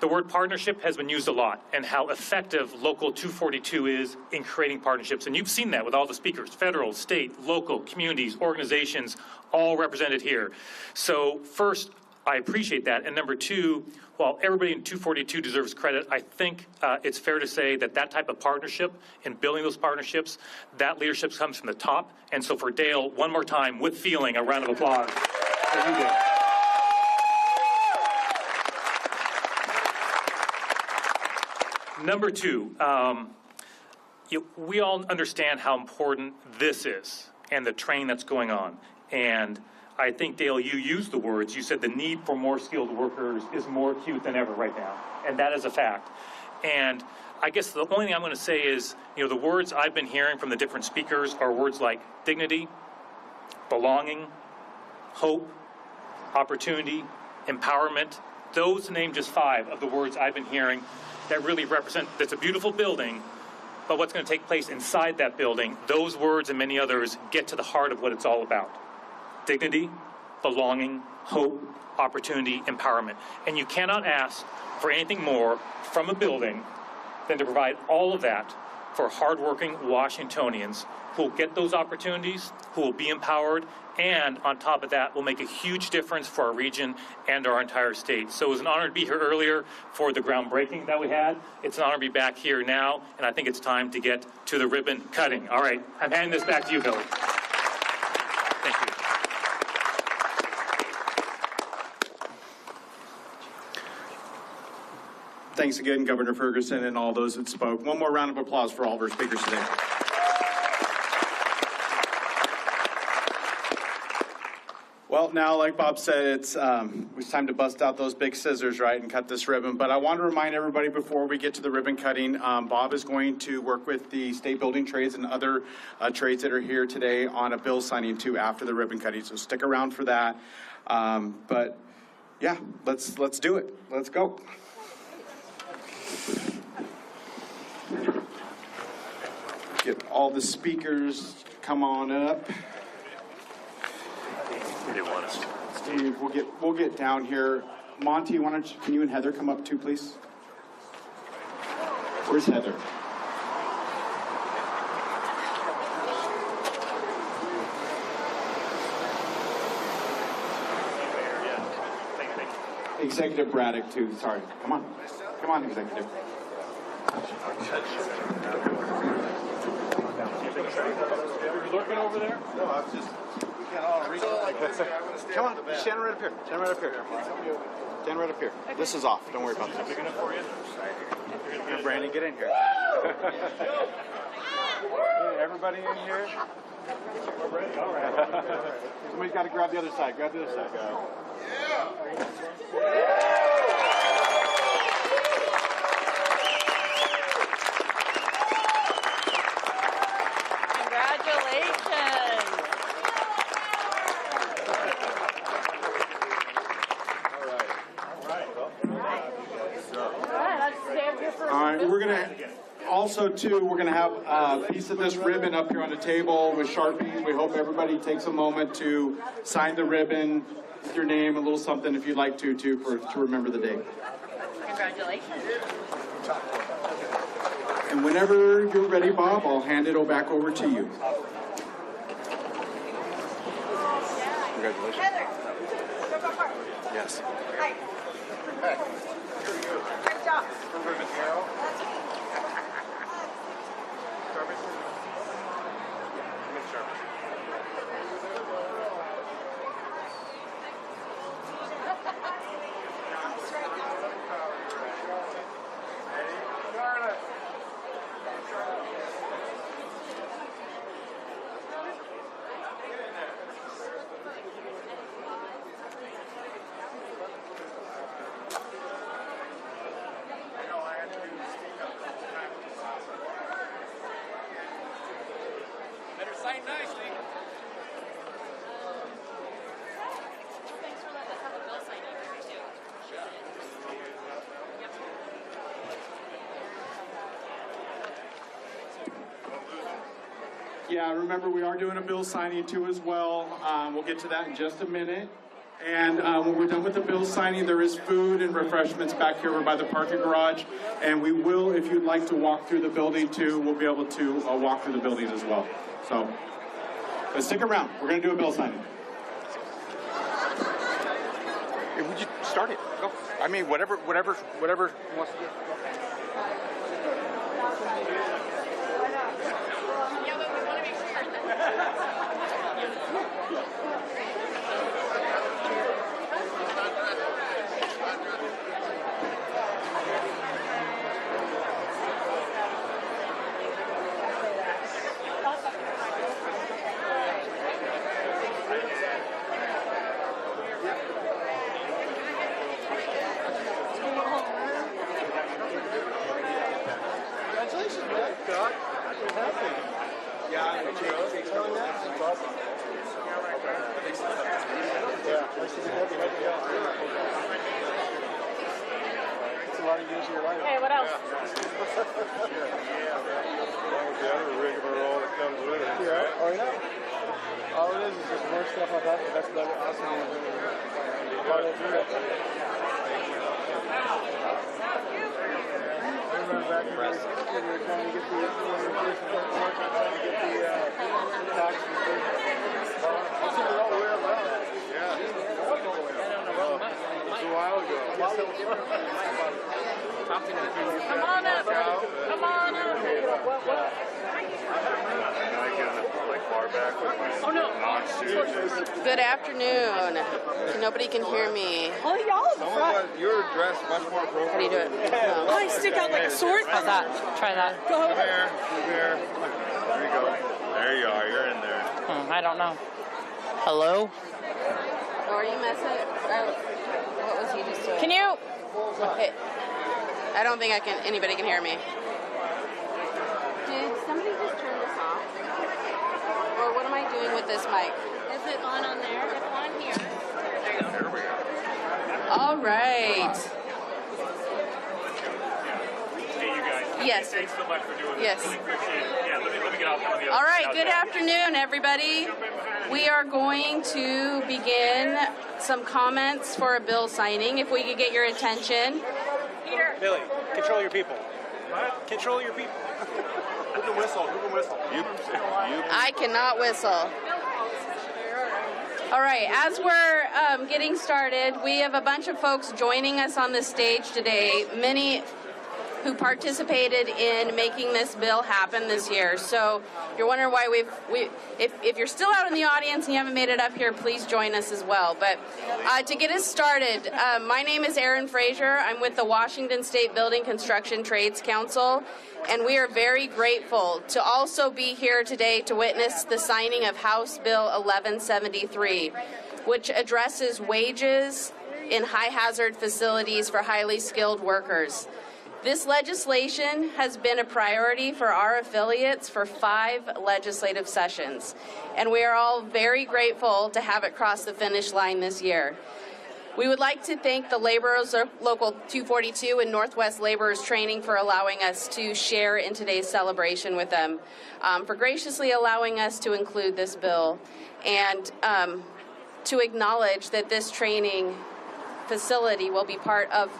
Speaker 17: the word partnership has been used a lot, and how effective Local 242 is in creating partnerships. And you've seen that with all the speakers, federal, state, local, communities, organizations, all represented here. So first, I appreciate that. And number two, while everybody in 242 deserves credit, I think it's fair to say that that type of partnership and building those partnerships, that leadership comes from the top. And so for Dale, one more time, with feeling, a round of applause. Number two, we all understand how important this is and the training that's going on. And I think, Dale, you used the words. You said the need for more skilled workers is more acute than ever right now. And that is a fact. And I guess the only thing I'm going to say is, the words I've been hearing from the different speakers are words like dignity, belonging, hope, opportunity, empowerment. Those, to name just 5 of the words I've been hearing that really represent, that's a beautiful building, but what's going to take place inside that building, those words and many others get to the heart of what it's all about. Dignity, belonging, hope, opportunity, empowerment. And you cannot ask for anything more from a building than to provide all of that for hardworking Washingtonians who will get those opportunities, who will be empowered, and on top of that will make a huge difference for our region and our entire state. So it was an honor to be here earlier for the groundbreaking that we had. It's an honor to be back here now, and I think it's time to get to the ribbon cutting. All right, I'm handing this back to you, Billy. Thank you.
Speaker 1: Thanks again, Governor Ferguson, and all those that spoke. One more round of applause for all of our speakers today. Well, now, like Bob said, it's time to bust out those big scissors, right, and cut this ribbon. But I want to remind everybody before we get to the ribbon cutting, Bob is going to work with the state building trades and other trades that are here today on a bill signing too after the ribbon cutting. So stick around for that. But yeah, let's do it. Let's go. Get all the speakers to come on up. Steve, we'll get down here. Monty, can you and Heather come up too, please? Where's Heather? Executive Braddock too. Sorry. Come on, Executive.
Speaker 18: You're looking over there? No, I was just. Come on, stand right up here. Stand right up here. Stand right up here. This is off. Don't worry about this. Big enough for you? Here, Brandon, get in here. Everybody in here? We're ready. All right. Somebody's got to grab the other side. Grab the other side.
Speaker 1: We're going to have a piece of this ribbon up here on the table with Sharpies. We hope everybody takes a moment to sign the ribbon with your name, a little something if you'd like to remember the day.
Speaker 19: Congratulations.
Speaker 1: And whenever you're ready, Bob, I'll hand it back over to you.
Speaker 18: Congratulations.
Speaker 19: Heather.
Speaker 18: Yes.
Speaker 19: Hi. Great job.
Speaker 18: Sign nicely.
Speaker 19: Thanks for letting us have a bill signing here too.
Speaker 1: Yeah, remember we are doing a bill signing too as well. We'll get to that in just a minute. And when we're done with the bill signing, there is food and refreshments back here over by the parking garage. And we will, if you'd like to walk through the building too, we'll be able to walk through the building as well. So, but stick around. We're going to do a bill signing.
Speaker 18: Hey, would you start it? Go. I mean, whatever he wants to do.
Speaker 19: Yeah, but we want to make sure.
Speaker 18: Congratulations, man. God, what's happening? Yeah, it's awesome. Yeah, nice to have you. It's a lot of years of your life.
Speaker 19: Hey, what else?
Speaker 18: The other rigmarole that comes with it. Yeah. Oh, yeah. All it is just more stuff like that. That's awesome.
Speaker 11: Come on up. Come on up. Oh, no.
Speaker 20: Good afternoon. Nobody can hear me.
Speaker 11: Oh, y'all.
Speaker 18: You're dressed much more appropriate.
Speaker 20: How do you do it?
Speaker 11: Oh, I stick out like a sword.
Speaker 20: How's that? Try that.
Speaker 11: Go.
Speaker 18: Come here. There you go. There you are. You're in there.
Speaker 20: I don't know. Hello? Oh, are you messing? What was he just doing? Can you? Okay. I don't think anybody can hear me. Did somebody just turn this off? Or what am I doing with this mic?
Speaker 19: Is it on there? It's on here.
Speaker 18: There we go.
Speaker 20: All right.
Speaker 17: Hey, you guys.
Speaker 20: Yes.
Speaker 17: Thanks so much for doing this.
Speaker 20: Yes.
Speaker 17: Really appreciate it. Yeah, let me get off on the other.
Speaker 20: All right, good afternoon, everybody. We are going to begin some comments for a bill signing. If we could get your attention.
Speaker 11: Peter.
Speaker 18: Billy, control your people. What? Control your people. Who can whistle? Who can whistle? You.
Speaker 20: I cannot whistle. All right, as we're getting started, we have a bunch of folks joining us on the stage today, many who participated in making this bill happen this year. So you're wondering why if you're still out in the audience and you haven't made it up here, please join us as well. But to get us started, my name is Erin Frazier. I'm with the Washington State Building Construction Trades Council, and we are very grateful to also be here today to witness the signing of House Bill 1173, which addresses wages in high-hazard facilities for highly skilled workers. This legislation has been a priority for our affiliates for 5 legislative sessions, and we are all very grateful to have it cross the finish line this year. We would like to thank the Laborers Local 242 and Northwest Laborers Training for allowing us to share in today's celebration with them, for graciously allowing us to include this bill, and to acknowledge that this training facility will be part of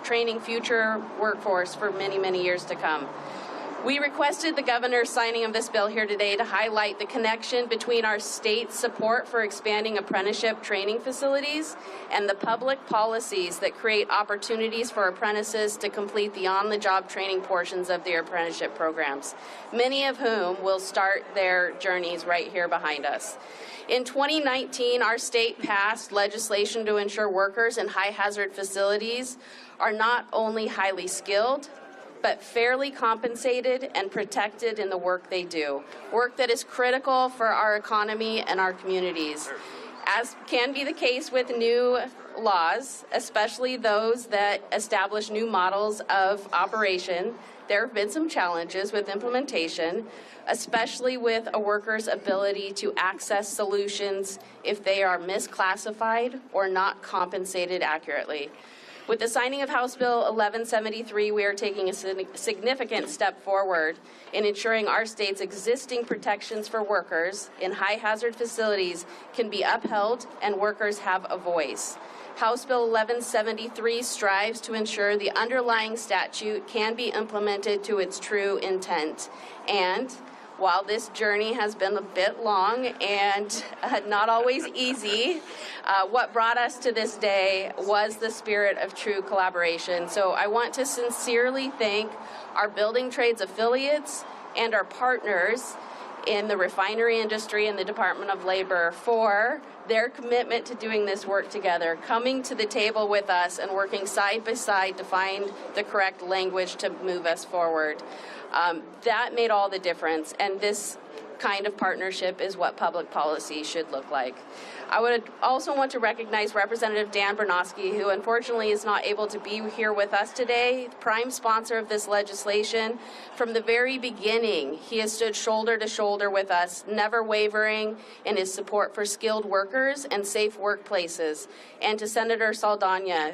Speaker 20: training future workforce for many, many years to come. We requested the governor's signing of this bill here today to highlight the connection between our state's support for expanding apprenticeship training facilities and the public policies that create opportunities for apprentices to complete the on-the-job training portions of their apprenticeship programs, many of whom will start their journeys right here behind us. In 2019, our state passed legislation to ensure workers in high-hazard facilities are not only highly skilled, but fairly compensated and protected in the work they do, work that is critical for our economy and our communities. As can be the case with new laws, especially those that establish new models of operation, there have been some challenges with implementation, especially with a worker's ability to access solutions if they are misclassified or not compensated accurately. With the signing of House Bill 1173, we are taking a significant step forward in ensuring our state's existing protections for workers in high-hazard facilities can be upheld and workers have a voice. House Bill 1173 strives to ensure the underlying statute can be implemented to its true intent. And while this journey has been a bit long and not always easy, what brought us to this day was the spirit of true collaboration. So I want to sincerely thank our building trades affiliates and our partners in the refinery industry and the Department of Labor for their commitment to doing this work together, coming to the table with us and working side by side to find the correct language to move us forward. That made all the difference, and this kind of partnership is what public policy should look like. I would also want to recognize Representative Dan Bernofsky, who unfortunately is not able to be here with us today, prime sponsor of this legislation. From the very beginning, he has stood shoulder to shoulder with us, never wavering in his support for skilled workers and safe workplaces. And to Senator Saldana,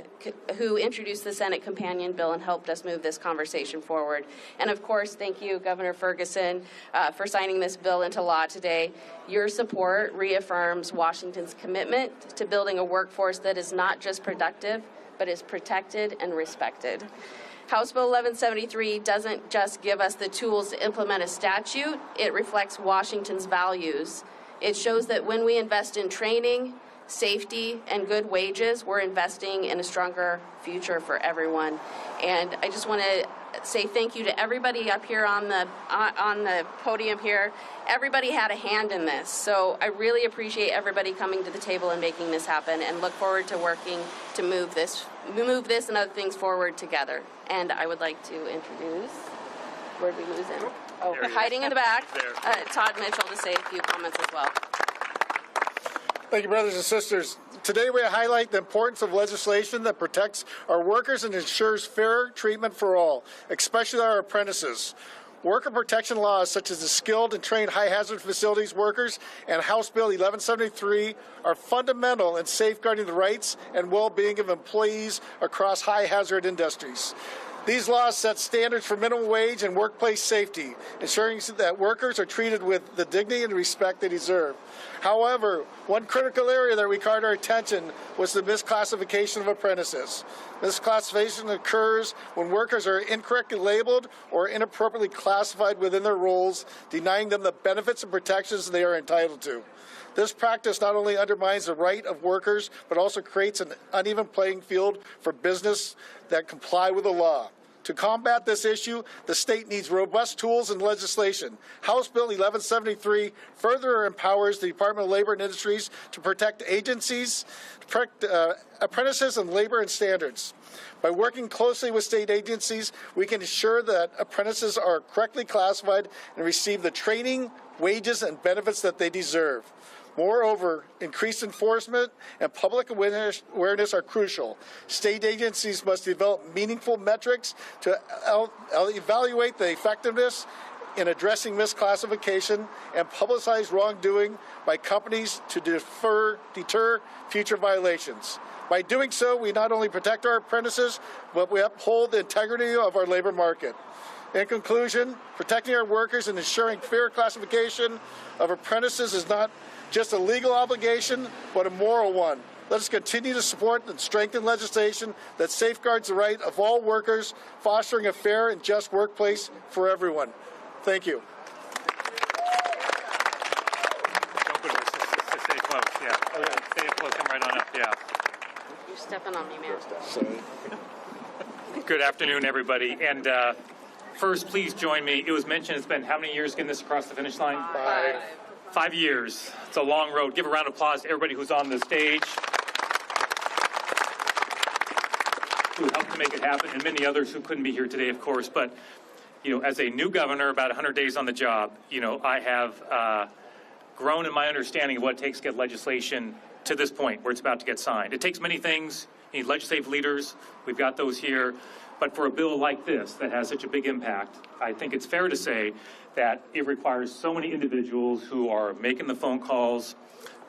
Speaker 20: who introduced the Senate companion bill and helped us move this conversation forward. And of course, thank you, Governor Ferguson, for signing this bill into law today. Your support reaffirms Washington Washington's commitment to building a workforce that is not just productive, but is protected and respected. House Bill 1173 doesn't just give us the tools to implement a statute, it reflects Washington's values. It shows that when we invest in training, safety, and good wages, we're investing in a stronger future for everyone. And I just want to say thank you to everybody up here on the podium here. Everybody had a hand in this, so I really appreciate everybody coming to the table and making this happen, and look forward to working to move this and other things forward together. And I would like to introduce, where did we lose him? Oh, hiding in the back, Todd Mitchell, to say a few comments as well.
Speaker 21: Thank you, brothers and sisters. Today we highlight the importance of legislation that protects our workers and ensures fair treatment for all, especially our apprentices. Worker protection laws such as the Skilled and Trained High Hazard Facilities Workers and House Bill 1173 are fundamental in safeguarding the rights and well-being of employees across high hazard industries. These laws set standards for minimum wage and workplace safety, ensuring that workers are treated with the dignity and respect they deserve. However, one critical area that required our attention was the misclassification of apprentices. Misclassification occurs when workers are incorrectly labeled or inappropriately classified within their roles, denying them the benefits and protections they are entitled to. This practice not only undermines the right of workers, but also creates an uneven playing field for business that comply with the law. To combat this issue, the state needs robust tools and legislation. House Bill 1173 further empowers the Department of Labor and Industries to protect agencies, apprentices, and labor and standards. By working closely with state agencies, we can ensure that apprentices are correctly classified and receive the training, wages, and benefits that they deserve. Moreover, increased enforcement and public awareness are crucial. State agencies must develop meaningful metrics to evaluate the effectiveness in addressing misclassification and publicize wrongdoing by companies to deter future violations. By doing so, we not only protect our apprentices, but we uphold the integrity of our labor market. In conclusion, protecting our workers and ensuring fair classification of apprentices is not just a legal obligation, but a moral one. Let us continue to support and strengthen legislation that safeguards the right of all workers, fostering a fair and just workplace for everyone. Thank you.
Speaker 17: Stay close, yeah. Stay close, come right on up, yeah.
Speaker 20: You're stepping on me, man.
Speaker 17: Good afternoon, everybody. And first, please join me. It was mentioned it's been how many years getting this across the finish line? 5 years. It's a long road. Give a round of applause to everybody who's on the stage, who helped to make it happen, and many others who couldn't be here today, of course. But, you know, as a new governor, about 100 days on the job, you know, I have grown in my understanding of what it takes to get legislation to this point where it's about to get signed. It takes many things. You need legislative leaders. We've got those here. But for a bill like this that has such a big impact, I think it's fair to say that it requires so many individuals who are making the phone calls,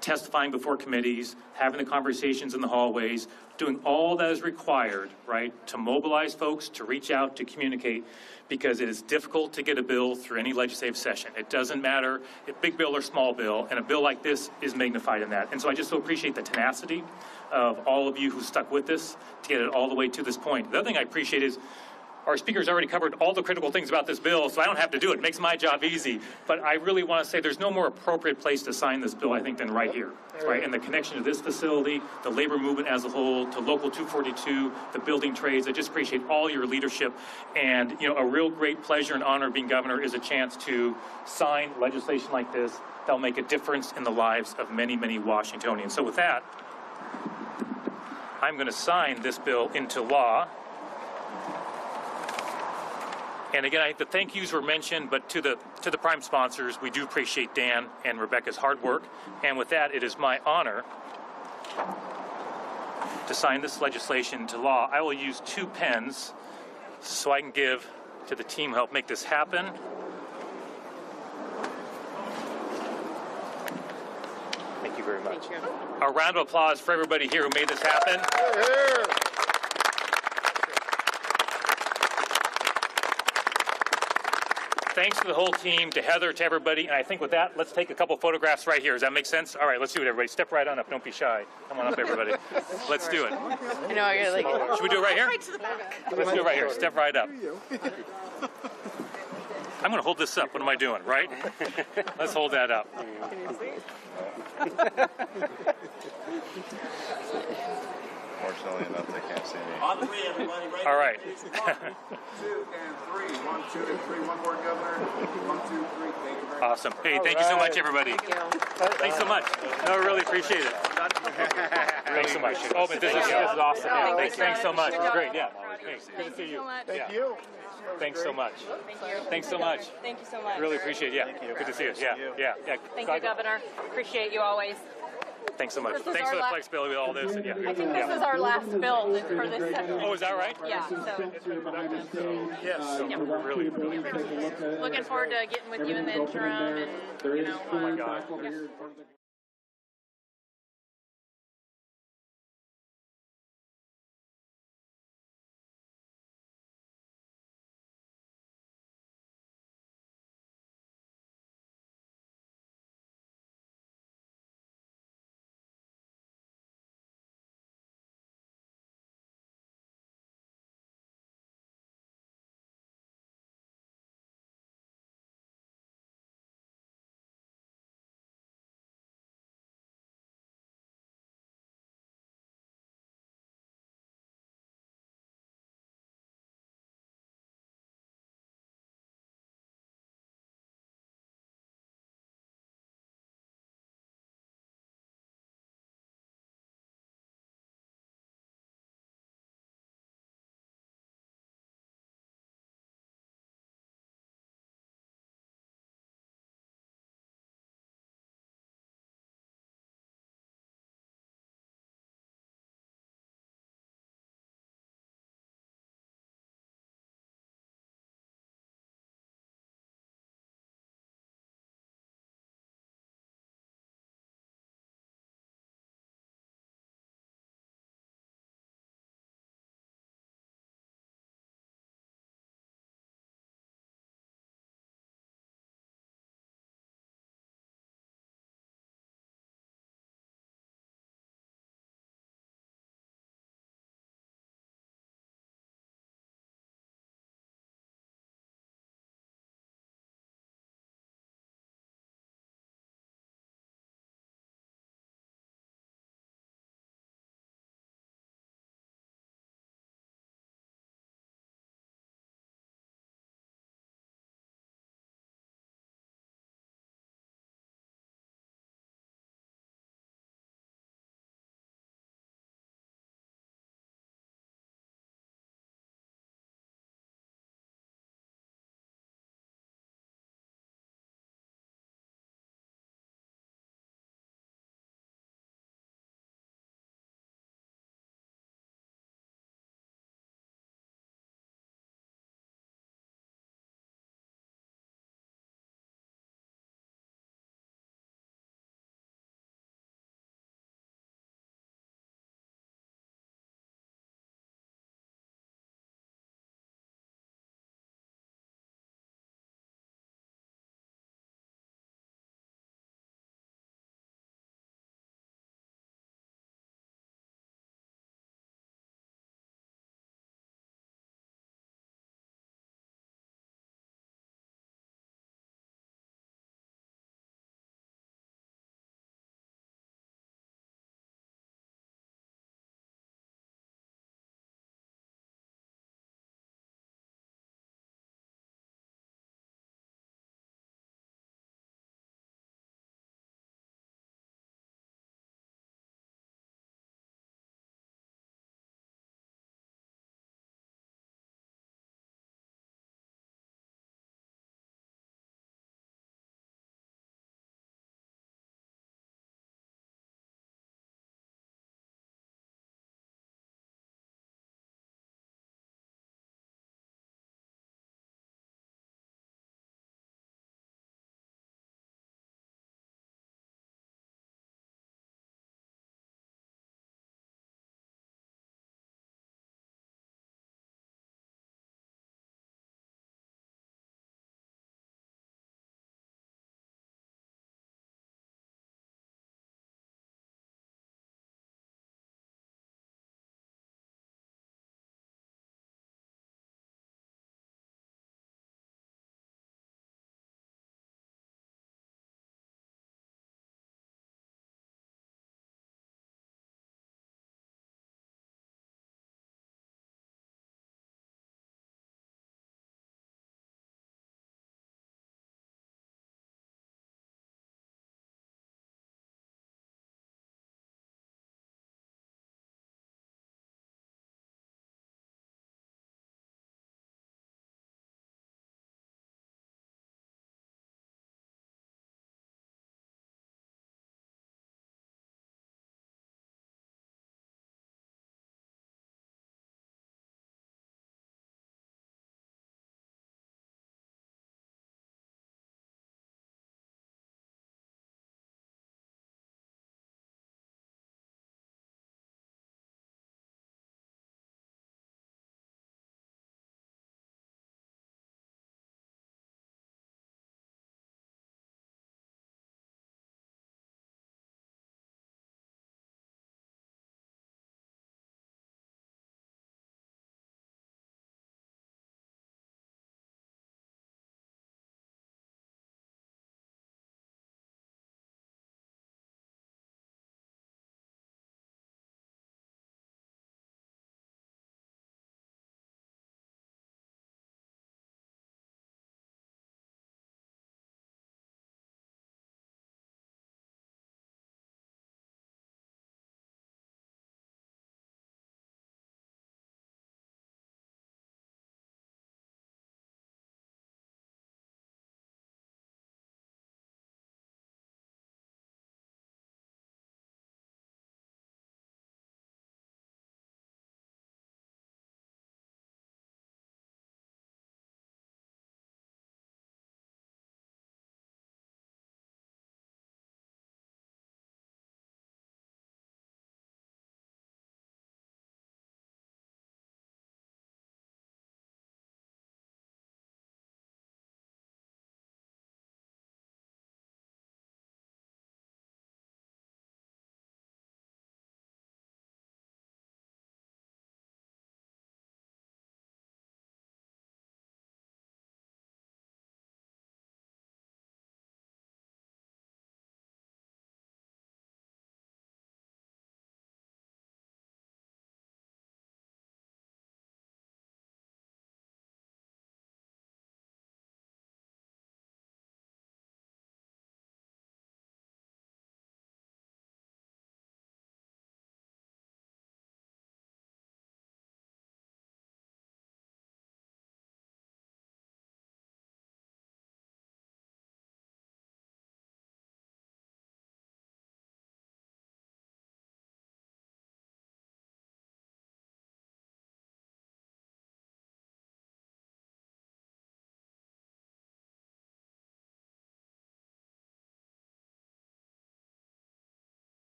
Speaker 17: testifying before committees, having the conversations in the hallways, doing all that is required, right, to mobilize folks, to reach out, to communicate, because it is difficult to get a bill through any legislative session. It doesn't matter if big bill or small bill, and a bill like this is magnified in that. And so I just so appreciate the tenacity of all of you who stuck with this to get it all the way to this point. The other thing I appreciate is our speakers already covered all the critical things about this bill, so I don't have to do it. It makes my job easy. But I really want to say there's no more appropriate place to sign this bill, I think, than right here. Right? And the connection to this facility, the labor movement as a whole, to Local 242, the building trades. I just appreciate all your leadership. And, you know, a real great pleasure and honor of being governor is a chance to sign legislation like this that'll make a difference in the lives of many, many Washingtonians. So with that, I'm going to sign this bill into law. And again, the thank yous were mentioned, but to the prime sponsors, we do appreciate Dan and Rebecca's hard work. And with that, it is my honor to sign this legislation into law. I will use 2 pens so I can give to the team who helped make this happen. Thank you very much.
Speaker 20: Thank you.
Speaker 17: A round of applause for everybody here who made this happen. Thanks to the whole team, to Heather, to everybody. And I think with that, let's take a couple photographs right here. Does that make sense? All right, let's do it, everybody. Step right on up. Don't be shy. Come on up, everybody. Let's do it.
Speaker 11: I know, I gotta like.
Speaker 17: Should we do it right here?
Speaker 11: Right to the back.
Speaker 17: Let's do it right here. Step right up. I'm going to hold this up. What am I doing, right? Let's hold that up.
Speaker 18: Fortunately enough, they can't see me.
Speaker 3: On three, everybody. Right.
Speaker 17: All right.
Speaker 3: 1, 2, and 3. 1, 2, and 3. One more, Governor. 1, 2, 3. Thank you very much.
Speaker 17: Awesome. Hey, thank you so much, everybody.
Speaker 11: Thank you.
Speaker 17: Thanks so much. No, I really appreciate it. Thanks so much. Oh, but this is awesome. Yeah, thanks so much. It's great. Yeah. Thanks. Good to see you.
Speaker 21: Thank you.
Speaker 17: Thanks so much. Thanks so much.
Speaker 11: Thank you so much.
Speaker 17: Really appreciate it. Yeah. Good to see you. Yeah.
Speaker 11: Thank you, Governor. Appreciate you always.
Speaker 17: Thanks so much.
Speaker 11: This is
Speaker 17: Thanks
Speaker 11: our
Speaker 17: for the
Speaker 11: last-
Speaker 17: flexibility with all this. And
Speaker 11: I think this is our last bill for this session.
Speaker 17: Oh, is that right?
Speaker 11: Yeah. So
Speaker 17: Yes. So we're really
Speaker 11: looking forward to getting with you in the interim and, you know.
Speaker 17: Oh my God.